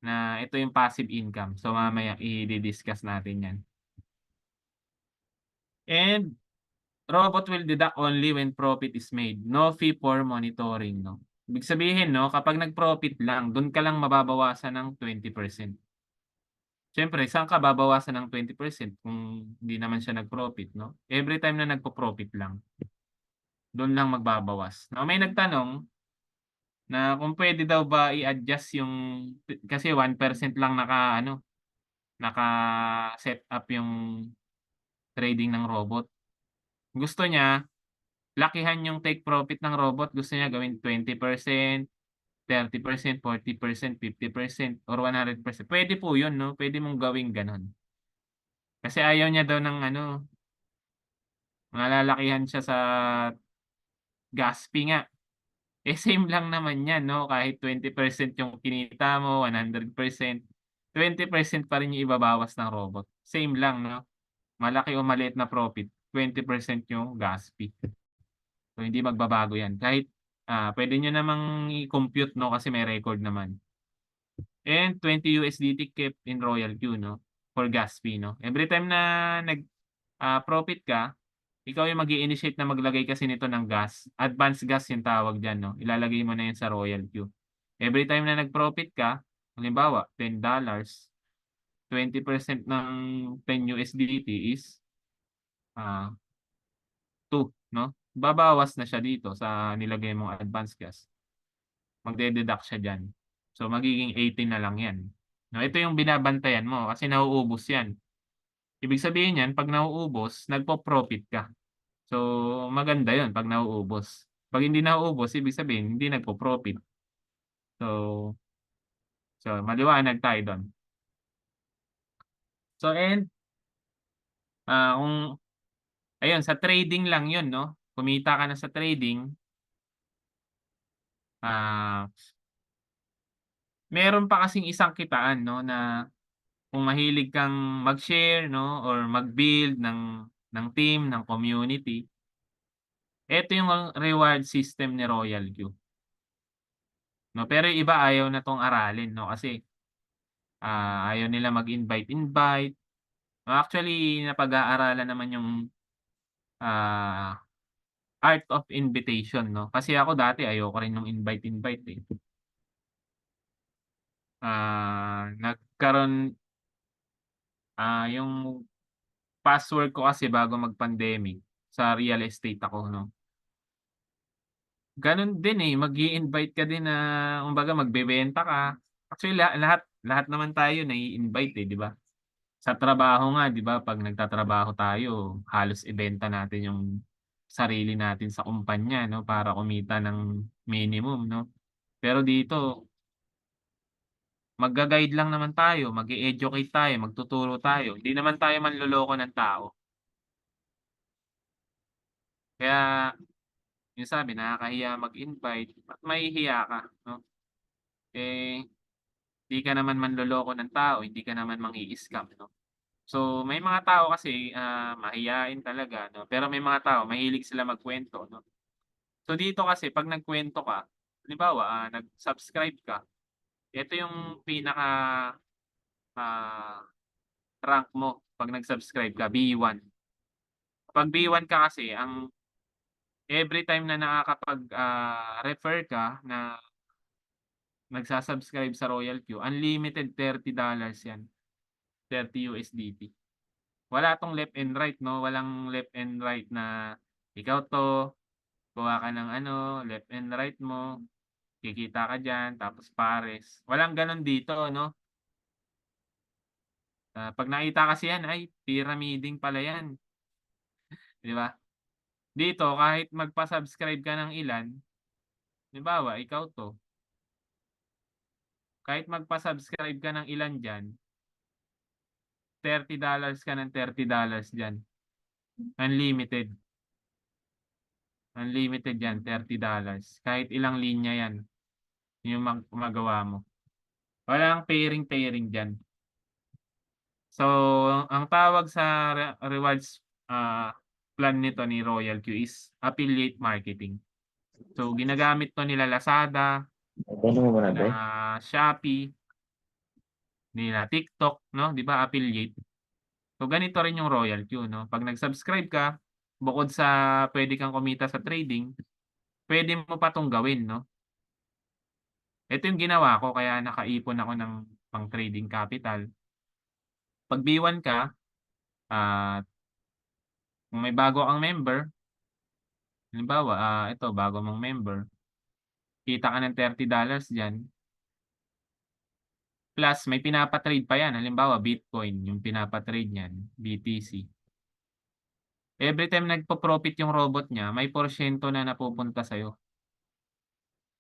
na ito yung passive income. So, mamaya i-di-discuss natin 'yan. And robot will deduct only when profit is made, no fee for monitoring 'no. Ibig sabihin 'no, kapag nag-profit lang, dun ka lang mababawasan ng 20%. Siyempre saan ka babawasan ng 20% kung hindi naman siya nag-profit 'no? Everytime na nagpo-profit lang, dun lang magbabawas. Now may nagtanong na kung puwede daw ba i-adjust yung kasi 1% lang naka-ano, naka-set up yung trading ng robot. Gusto niya lakihan yung take profit ng robot, gusto niya gawin 20%, 30%, 40%, 50% or 100%. Puwede po yun 'no, puwede mong gawing gano'n. Kasi ayaw niya daw ng ano, malalakihan siya sa gas fee nga. Eh, same lang naman 'yan 'no, kahit 20% yung kinita mo, 100%, 20% pa rin yung ibabawas ng robot. Same lang 'no, malaki o maliit na profit, 20% yung gas fee. So, hindi magbabago 'yan kahit, puwede niyo namang i-compute 'no, kasi may record naman. And $20 kept in Royal Queue 'no, for gas fee 'no. Everytime na profit ka, ikaw yung mag-i-initiate na maglagay kasi nito ng gas, advance gas yung tawag diyan 'no, ilalagay mo na yun sa Royal Queue. Everytime na nag-profit ka, halimbawa $10, 20% ng $10 is, ah, 2 'no, babawas na siya dito sa nilagay mong advance gas, magde-deduct siya diyan. So, magiging 18 na lang 'yan. No, ito yung binabantayan mo kasi nauubos 'yan. Ibig sabihin niyan 'pag nauubos, nagpo-profit ka. So, maganda 'yun 'pag nauubos. 'Pag hindi nauubos, ibig sabihin hindi nagpo-profit. So, maliwanag tayo do'n. So and, kung ayun sa trading lang 'yun 'no, kumita ka na sa trading, ah, meron pa kasing isang kitaan 'no na kung mahilig kang mag-share 'no or mag-build ng team, ng community, eto yung reward system ni Royal Q 'no. Pero yung iba ayaw na 'tong aralin 'no kasi, ayaw nila mag-invite-invite. Actually napag-aaralan naman yung, ah, art of invitation 'no. Kasi ako dati ayoko rin nung invite-invite, eh. Nagkaroon, yung past work ko kasi bago mag-pandemic, sa real estate ako 'no. Gano'n din, eh, mag-i-invite ka din na kumbaga magbebenta ka. Actually lahat lahat naman tayo nai-invite, eh, 'di ba? Sa trabaho nga 'di ba 'pag nagtatrabaho tayo halos ibenta natin yung sarili natin sa kumpanya 'no, para kumita ng minimum 'no. Pero dito magga-guide lang naman tayo, mag-e-educate tayo, magtuturo tayo, hindi naman tayo manloloko ng tao. Kaya yung sabi nakakahiya mag-invite, ba't mahihiya ka 'no? Eh, 'di ka naman manloloko ng tao, hindi ka naman mang-i-scam 'no. So, may mga tao kasi, mahiyain talaga 'no, pero may mga tao mahilig sila magkuwento 'no. So, dito kasi 'pag nagkuwento ka, halimbawa, nag-subscribe ka, ito yung pinaka, ah, rank mo 'pag nag-subscribe ka, B1. 'Pag B1 ka kasi ang everytime na refer ka na nagsa-subscribe sa Royal Q, unlimited $30 yan, $30. Wala 'tong left and right 'no, walang left and right na ikaw 'to, kuha ka ng ano, left and right mo, kikita ka diyan, tapos pares, walang gano'n dito 'no. 'Pag nakita kasi yan, ay pyramiding pala yan, 'di ba? Dito kahit magpa-subscribe ka ng ilan, halimbawa ikaw 'to, kahit magpa-subscribe ka ng ilan diyan, $30 ka ng $30 diyan, unlimited, unlimited yan $30 kahit ilang linya yan, yung magawa mo. Walang pairing-pairing diyan. So, ang tawag sa rewards, plan nito ni Royal Q is affiliate marketing. So, ginagamit 'to nila Lazada, Tanong mo muna, nila pre. Shopee, nila TikTok 'no, 'di ba affiliate? So, ganito rin yung Royal Q 'no, 'pag nag-subscribe ka, bukod sa puwede kang kumita sa trading, puwede mo pa 'tong gawin 'no. Ito yung ginawa ko kaya nakaipon ako ng pang-trading capital. 'Pag B1 ka, ah, kung may bago kang member, halimbawa, ito bago mong member, kita ka ng $30 diyan, plus may pinapa-trade pa 'yan, halimbawa Bitcoin yung pinapa-trade niyan, BTC. Everytime nagpo-profit yung robot niya, may porsiyento na napupunta sa'yo.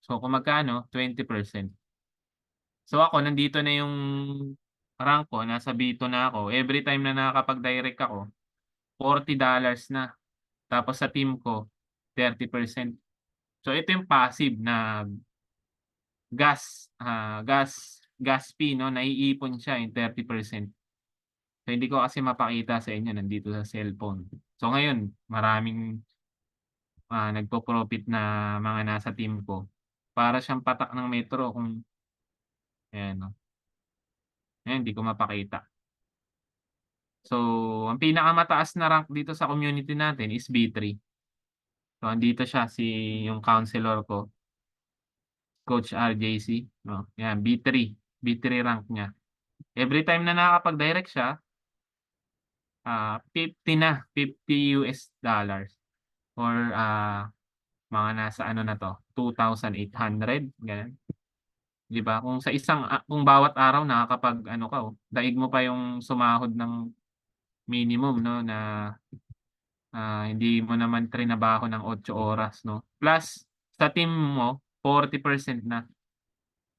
So, kung magkano, 20%. So, ako nandito na yung rank ko, nasa B2 na ako, everytime na nakakapag-direct ako, $40 na. Tapos sa team ko, 30%. So, ito yung passive na gas fee 'no, naiipon siya yung 30%. So, hindi ko kasi mapakita sa inyo, nandito sa cellphone. So, ngayon maraming, nagpo-profit na mga nasa team ko. Para siyang patak ng metro kung ayan 'no, ayan hindi ko mapakita. So, ang pinakamataas na rank dito sa community natin is B3. So, andito siya yung counselor ko, Coach RJC 'no, 'yan B3 rank niya. Everytime na nakakapag-direct siya, 50 US dollars or, mga nasa ano na 'to, 2,800 gano'n, 'di ba? Kung bawat araw nakakapag-ano ka, daig mo pa yung sumahod ng minimum 'no, na, hindi mo naman trinabaho ng 8 oras 'no, plus sa team mo 40% na,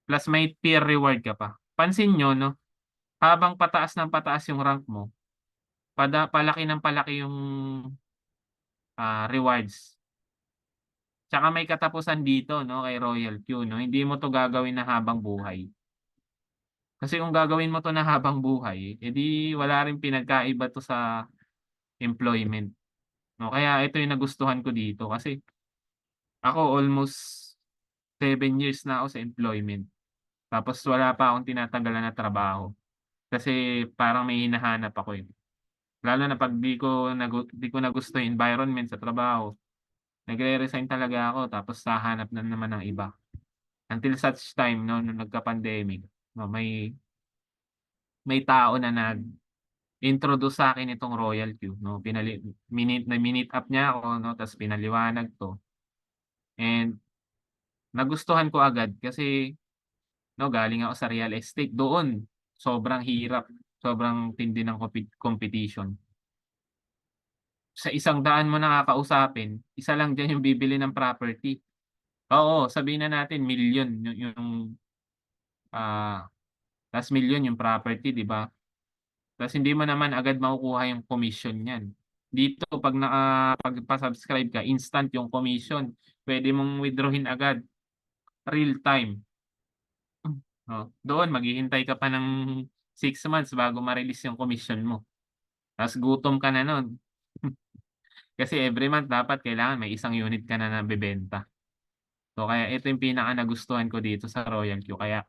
plus may peer reward ka pa. Pansin niyo 'no, habang pataas ng pataas yung rank mo, palaki ng palaki yung, rewards. Tsaka may katapusan dito 'no, kay Royal Q 'no, hindi mo 'to gagawin na habang buhay. Kasi kung gagawin mo 'to na habang buhay, eh, di wala ring pinagkaiba 'to sa employment 'no. Kaya ito yung nagustuhan ko dito kasi ako almost 7 years na ako sa employment, tapos wala pa akong tinatanggalan na trabaho. Kasi parang may hinahanap ako, eh. Lalo na 'pag di ko na gusto yung environment sa trabaho, nagre-resign talaga ako tapos hahanap na naman ng iba. Until such time 'no, nung nagka-pandemic 'no, may tao na nag-introduce sa'kin nitong Royal Q 'no, mi-meet up niya ako 'no, ta's pinaliwanag 'to and nagustuhan ko agad kasi 'no, galing ako sa real estate. Doon, sobrang hirap, sobrang tindi ng competition. Sa 100 mo na kakausapin, isa lang diyan yung bibili ng property. Oo, sabihin na natin milyon ah, last milyon yung property, 'di ba? Ta's hindi mo naman agad makukuha yung commission niyan. Dito 'pag nakapagpa-subscribe ka, instant yung commission. Puwede mong withdrawhin agad, real time. Oh, doon maghihintay ka pa ng 6 months bago ma-release yung commission mo. Ta's gutom ka na nun. Kasi every month dapat kailangan may isang unit ka na nabebenta. So, kaya ito yung pinaka-nagustuhan ko dito sa Royal Q kaya,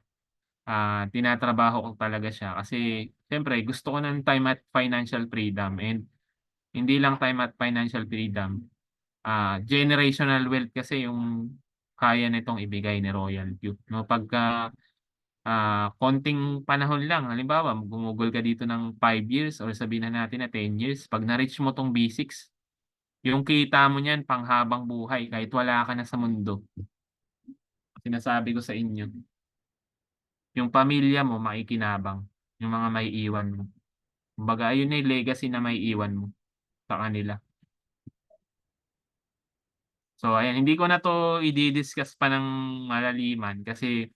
tinatrabaho ko talaga siya kasi siyempre gusto ko ng time at financial freedom and hindi lang time at financial freedom, generational wealth kasi yung kaya nitong ibigay ni Royal Q 'no. Pagka, konting panahon lang halimbawa gumugol ka dito ng 5 years or sabihin na natin na 10 years, 'pag na-reach mo 'tong B6, yung kita mo niyan panghabang buhay kahit wala ka na sa mundo. Sinasabi ko sa inyo, yung pamilya mo makikinabang, yung mga maiiwan mo. Kumbaga ayun na yung legacy na maiiwan mo sa kanila. So ayan, hindi ko na 'to idi-discuss pa ng malaliman kasi,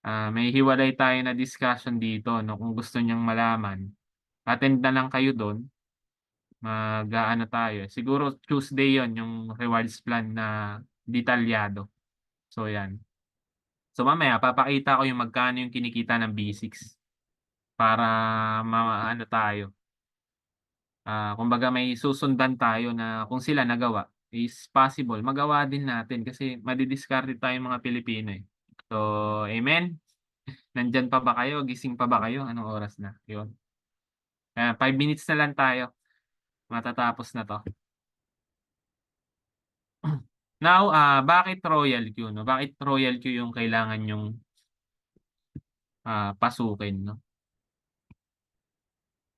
may hiwalay tayo na discussion dito 'no, kung gusto niyang malaman, attend na lang kayo dun, mag-aano tayo, siguro Tuesday yon yung rewards plan na detalyado. So 'yan. So mamaya papakita ko yung magkano yung kinikita ng B6 para maano tayo, kumbaga may susundan tayo na kung sila nagawa is possible magawa din natin kasi madidiskarte tayong mga Pilipino, eh. So, amen? Nandiyan pa ba kayo, gising pa ba kayo? Anong oras na? 'Yun. 5 minutes na lang tayo, matatapos na 'to. Now, bakit Royal Q 'no? Bakit Royal Q yung kailangan niyong, pasukin 'no?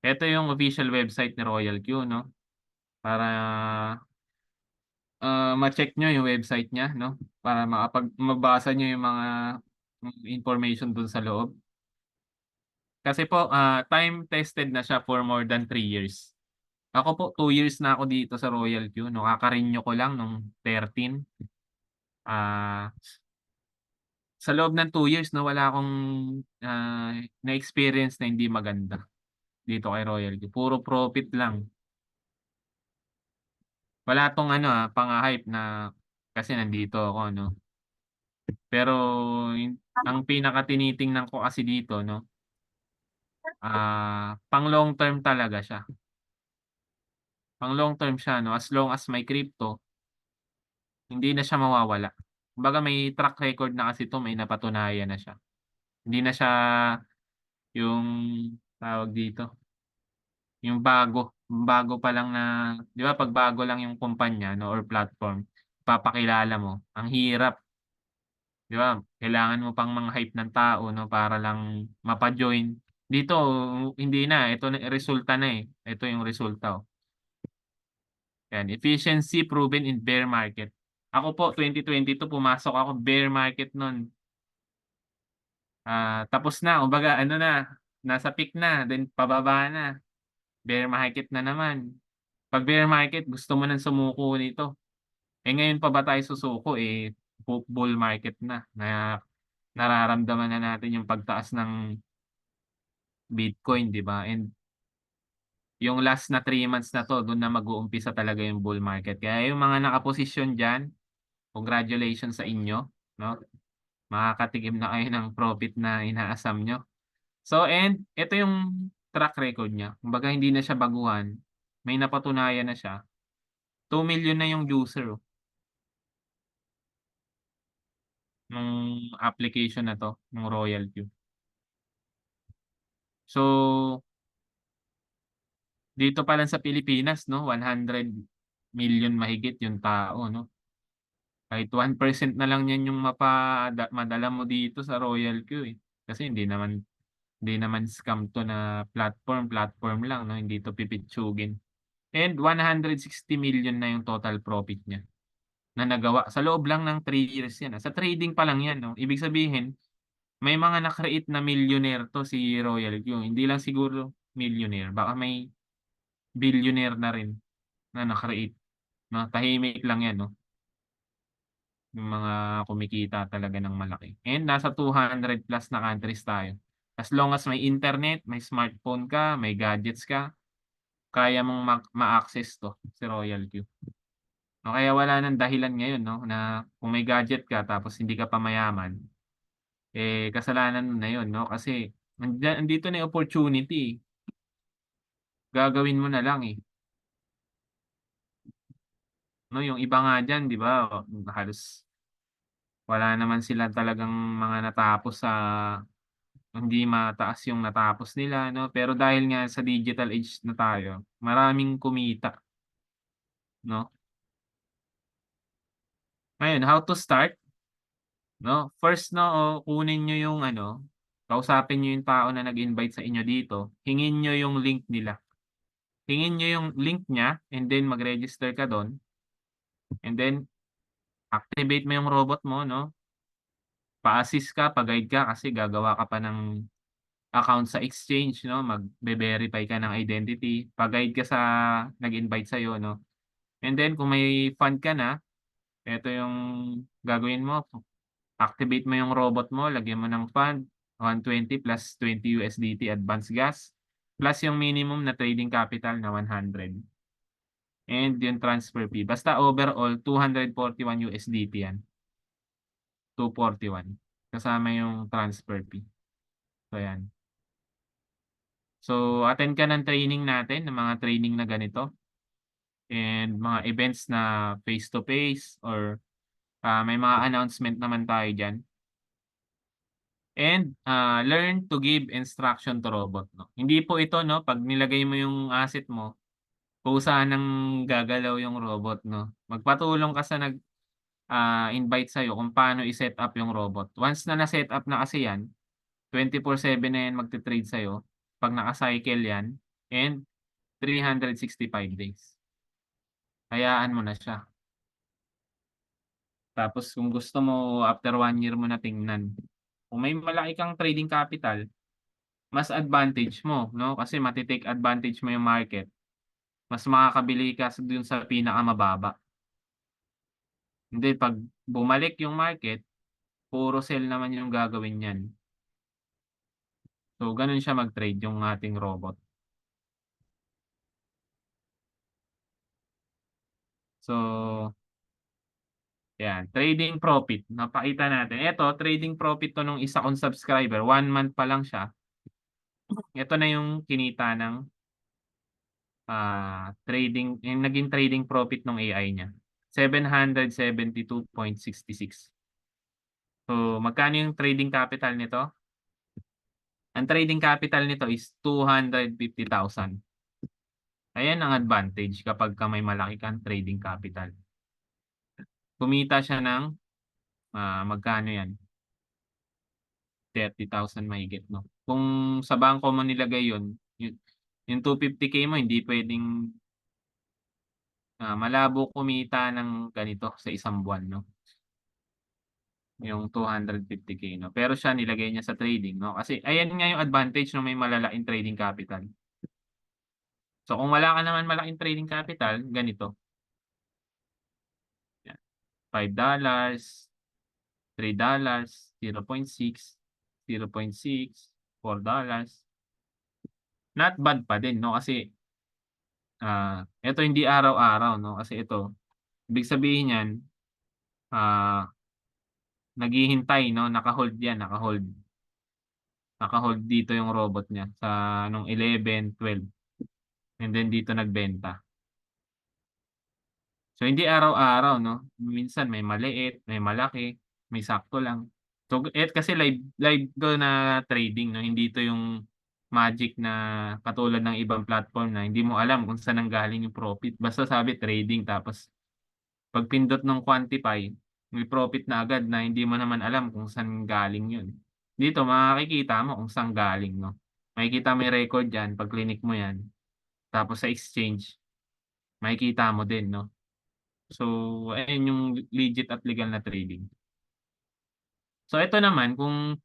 Ito yung official website ni Royal Q 'no, para, ma-check niyo yung website niya 'no, para mabasa niyo yung mga, information dun sa loob. Kasi po, time tested na siya for more than 3 years. Ako po 2 years na ako dito sa Royal Q 'no, kaka-renew ko lang nung 13. Ah, sa loob ng 2 years 'no, wala akong, na-experience na hindi maganda dito kay Royal Q, puro profit lang. Wala 'tong ano, pang-hype na kasi nandito ako 'no. Pero ang pinaka tinitingnan ko kasi dito 'no, pang long term talaga siya. Pang long term siya 'no, as long as may crypto, hindi na siya mawawala. Kumbaga may track record na kasi 'to, may napatunayan na siya. Hindi na siya yung tawag dito, yung bago pa lang na 'di ba 'pag bago lang yung kumpanya 'no or platform, ipapakilala mo, ang hirap, 'di ba? Kailangan mo pang mang-hype ng tao 'no para lang mapa-join. Dito hindi na, ito na resulta na, eh. Ito yung resulta, oh. Yan, efficiency proven in bear market. Ako po 2022 pumasok ako bear market nun, tapos na kumbaga ano na, nasa peak na then pababa na, bear market na naman. 'Pag bear market gusto mo ng sumuko nito, eh, ngayon pa ba tayo susuko, eh, bull market na nararamdaman na natin yung pagtaas ng Bitcoin, 'di ba? And yung last na 3 months na 'to dun na mag-uumpisa talaga yung bull market. Kaya yung mga nakaposisyon diyan, congratulations sa inyo 'no, makakatikim na kayo ng profit na inaasam niyo. So and ito yung track record niya, kumbaga hindi na siya baguhan, may napatunayan na siya. 2 million na yung user, oh, nung application na 'to, nung Royal Q. So, dito pa lang sa Pilipinas 'no, 100 million mahigit yung tao 'no. Kahit 1% na lang niyan yung madala mo dito sa Royal Q, eh. Kasi hindi naman scam 'to na platform lang 'no, hindi 'to pipitsugin. And 160 million na yung total profit niya. na nagawa sa loob lang ng 3 years yan, sa trading pa lang yan 'no. Ibig sabihin may mga na-create na millionaire 'to si Royal Q, hindi lang siguro millionaire, baka may billionaire na rin na na-create 'no, tahimik lang yan 'no, yung mga kumikita talaga ng malaki. And nasa 200 plus na countries tayo. As long as may internet, may smartphone ka, may gadgets ka, kaya mong ma-access 'to, si Royal Q. O kaya wala ng dahilan ngayon 'no, na kung may gadget ka tapos hindi ka pa mayaman, eh, kasalanan mo na 'yun 'no, kasi andito na yung opportunity, eh. Gagawin mo na lang, eh, 'no, yung iba nga diyan 'di ba, halos wala naman sila talagang mga natapos sa hindi mataas yung natapos nila 'no, pero dahil nga sa digital age na tayo, maraming kumita 'no. Ngayon how to start 'no, first 'no, kunin niyo yung ano, kausapin niyo yung tao na nag-invite sa inyo dito, hingin niyo yung link nila. Hingin niyo yung link niya and then mag-register ka dun and then activate mo yung robot mo 'no, pa-assist ka, pa-guide ka kasi gagawa ka pa ng account sa exchange 'no, magve-verify ka ng identity, pa-guide ka sa nag-invite sa'yo 'no. And then kung may fund ka na, eto yung gagawin mo, activate mo yung robot mo, lagyan mo ng fund, 120 plus $20 advance gas, plus yung minimum na trading capital na 100 and yung transfer fee. Basta overall $241 yan, 241 kasama yung transfer fee. So, yan. So, attend ka ng training natin, ng mga training na ganito and mga events na face to face or, may mga announcement naman tayo diyan. And, learn to give instruction to robot 'no. Hindi po ito 'no, 'pag nilagay mo yung asset mo, kusa ng gagalaw yung robot 'no. Magpatulong ka sa invite sa'yo kung paano i-set up yung robot. Once na na-set up na kasi yan, 24/7 na yan magte-trade sa'yo 'pag naka-cycle yan and 365 days. Hayaan mo na siya. Tapos kung gusto mo after 1 year mo na tingnan, kung may malaki kang trading capital, mas advantage mo 'no, kasi mate-take advantage mo yung market. Mas makakabili ka dun sa pinakamababa. Hindi 'pag bumalik yung market, puro sell naman yung gagawin niyan. So, ganun siya mag-trade yung ating robot. So, yan, trading profit, napakita natin. Eto, trading profit 'to nung isa kong subscriber, 1 month pa lang siya. Ito na yung kinita ng, yung naging trading profit nung AI niya, 772.66. So, magkano yung trading capital nito? Ang trading capital nito is 250,000. Ayan ang advantage kapagka may malaki kang trading capital. Kumita siya ng, magkano 'yan, 30,000 mahigit 'no. Kung sa bangko mo nilagay yun, yung 250K mo hindi puwedeng, malabo kumita ng ganito sa isang buwan 'no, yung 250K 'no. Pero siya nilagay niya sa trading 'no, kasi ayan nga yung advantage nung may malalaking trading capital. So, kung wala ka naman malaking trading capital, ganito, yan, $5, $3, 0.6, 0.6, $4. Not bad pa din 'no, kasi, eto hindi araw-araw 'no, kasi ito ibig sabihin niyan, ah, naghihintay 'no, naka-hold yan, naka-hold. Naka-hold dito yung robot niya sa nung 11, 12 and then dito nagbenta. So, hindi araw-araw 'no, minsan may maliit, may malaki, may sakto lang. So, kasi live live 'to na trading 'no, hindi 'to yung magic na katulad ng ibang platform na hindi mo alam kung saan nanggaling yung profit. Basta sabi trading tapos 'pag pindot ng quantify, may profit na agad na hindi mo naman alam kung saan galing yun. Dito makikita mo kung saan galing 'no. Makikita mo yung record diyan 'pag klinik mo yan, tapos sa exchange makikita mo din 'no. So, ayan yung legit at legal na trading. So, ito naman kung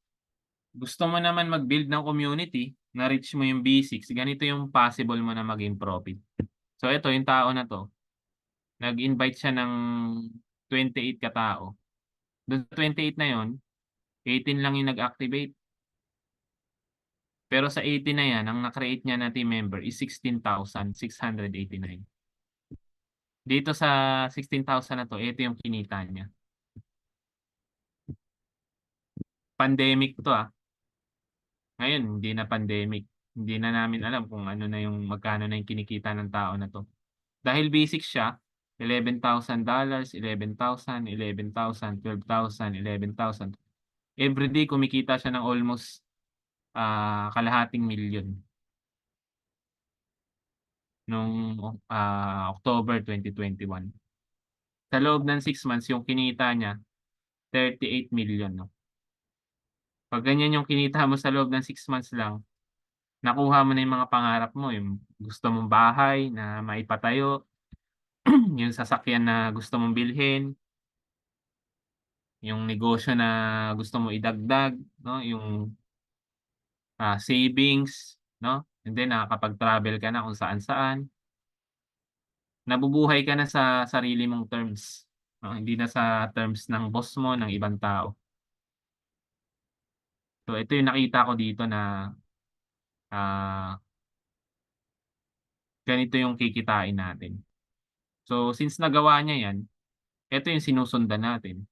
gusto mo naman mag-build ng community, na-reach mo yung B6, ganito yung possible mo na maging profit. So, ito yung tao na 'to, nag-invite siya ng 28 katao. Dun sa 28 na yun, 18 lang yung nag-activate. Pero sa 18 na yan, ang na-create niya na team member is 16,689. Dito sa 16,000 na 'to, ito yung kinita niya. Pandemic 'to, Ngayon hindi na pandemic. Hindi na namin alam kung ano na yung magkano na yung kinikita ng tao na 'to. Dahil basic siya, $11,000, 11,000, 11,000, 12,000, 11,000. Everyday kumikita siya ng almost, kalahating milyon nung, October 2021. Sa loob ng 6 months yung kinita niya 38 million 'no. 'Pag ganyan yung kinita mo sa loob ng 6 months lang, nakuha mo na yung mga pangarap mo, yung gusto mong bahay na maipatayo, yung sasakyan na gusto mong bilhin, yung negosyo na gusto mong idagdag 'no, yung, savings 'no, and then nakakapag-travel ka na kung saan-saan. Nabubuhay ka na sa sarili mong terms, 'no, hindi na sa terms ng boss mo, ng ibang tao. So ito yung nakita ko dito na, ah, ganito yung kikitain natin. So since nagawa niya 'yan, eto yung sinusundan natin.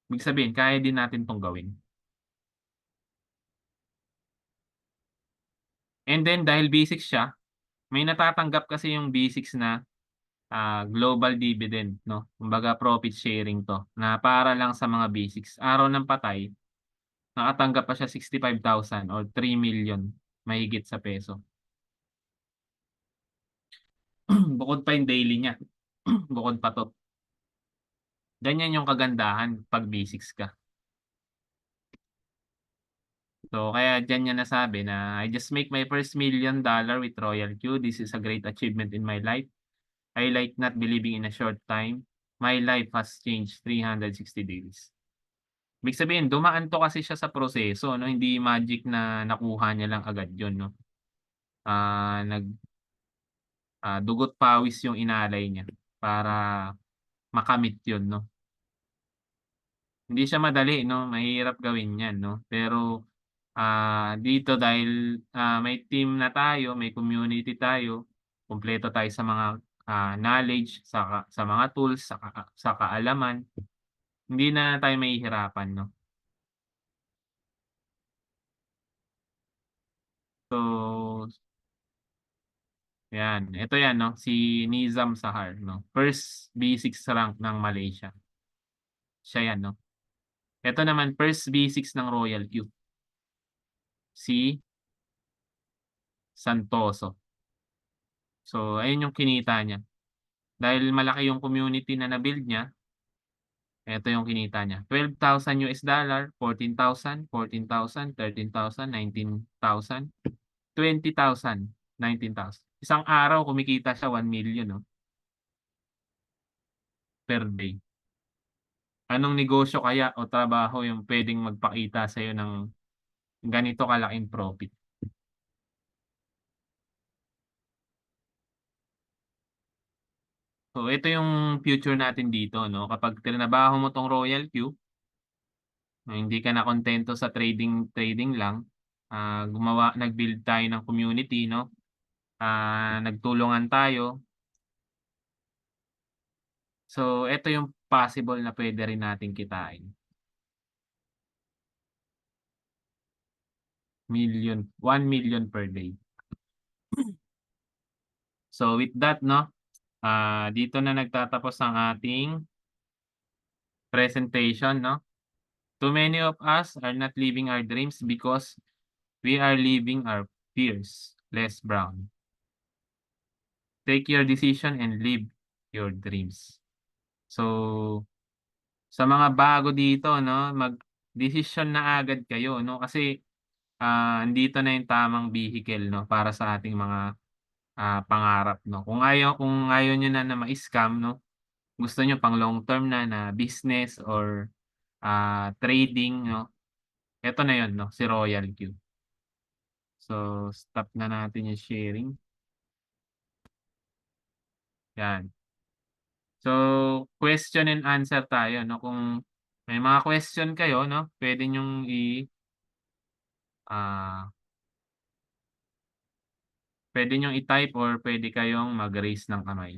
Ibig sabihin kaya din natin 'tong gawin. And then dahil basic siya, may natatanggap kasi yung B6 na, global dividend 'no, kumbaga profit sharing 'to, na para lang sa mga B6. Araw ng patay, nakatanggap pa siya 65,000 or 3 million mahigit sa peso. Bukod pa yung daily niya, bukod pa 'to. Ganyan yung kagandahan 'pag B6 ka. So, kaya diyan niya nasabi na, "I just make my first $1,000,000 with Royal Q. This is a great achievement in my life. I like not believing in a short time. My life has changed 360 degrees." Ibig sabihin dumaan 'to kasi siya sa proseso 'no, hindi magic na nakuha niya lang agad yun 'no. Ah, nag, dugo't pawis yung inalay niya para makamit yun 'no. Hindi siya madali 'no, mahirap gawin 'yan 'no, pero, dito dahil, may team na tayo, may community tayo, kumpleto tayo sa mga, knowledge, sa mga tools, sa kaalaman, hindi na tayo mahihirapan 'no. So, 'yan, ito 'yan 'no, si Nizam Sahar 'no, first B6 rank ng Malaysia, siya 'yan 'no. Ito naman first B6 ng Royal Q, si Santoso. So, ayun yung kinita niya. Dahil malaki yung community na na-build niya, eto yung kinita niya, $12,000, 14,000, 14,000, 13,000, 19,000, 20,000, 19,000. Isang araw kumikita siya 1 million 'no, per day. Anong negosyo kaya o trabaho yung puwedeng magpakita sa'yo ng ganito kalaking profit? So, ito yung future natin dito 'no, kapag trinabaho mo 'tong Royal Q, hindi ka na kontento sa trading lang, nag-build tayo ng community 'no, nagtulungan tayo. So, eto yung possible na puwede rin nating kitain, 1 million per day. So, with that 'no, dito na nagtatapos ang ating presentation 'no. Too many of us are not living our dreams because we are living our fears. Les Brown. Take your decision and live your dreams. So, sa mga bago dito 'no, magdesisyon na agad kayo 'no, kasi, andito na yung tamang vehicle 'no, para sa ating mga pangarap 'no. Kung ayaw niyo na ma-scam 'no, gusto niyo pang long term na business or, trading 'no, eto na 'yun 'no, si Royal Q. So, stop na natin yung sharing, 'yan. So, question and answer tayo 'no, kung may mga question kayo 'no, puwede niyong ah, puwede niyong i-type or puwede kayong mag-raise ng kamay.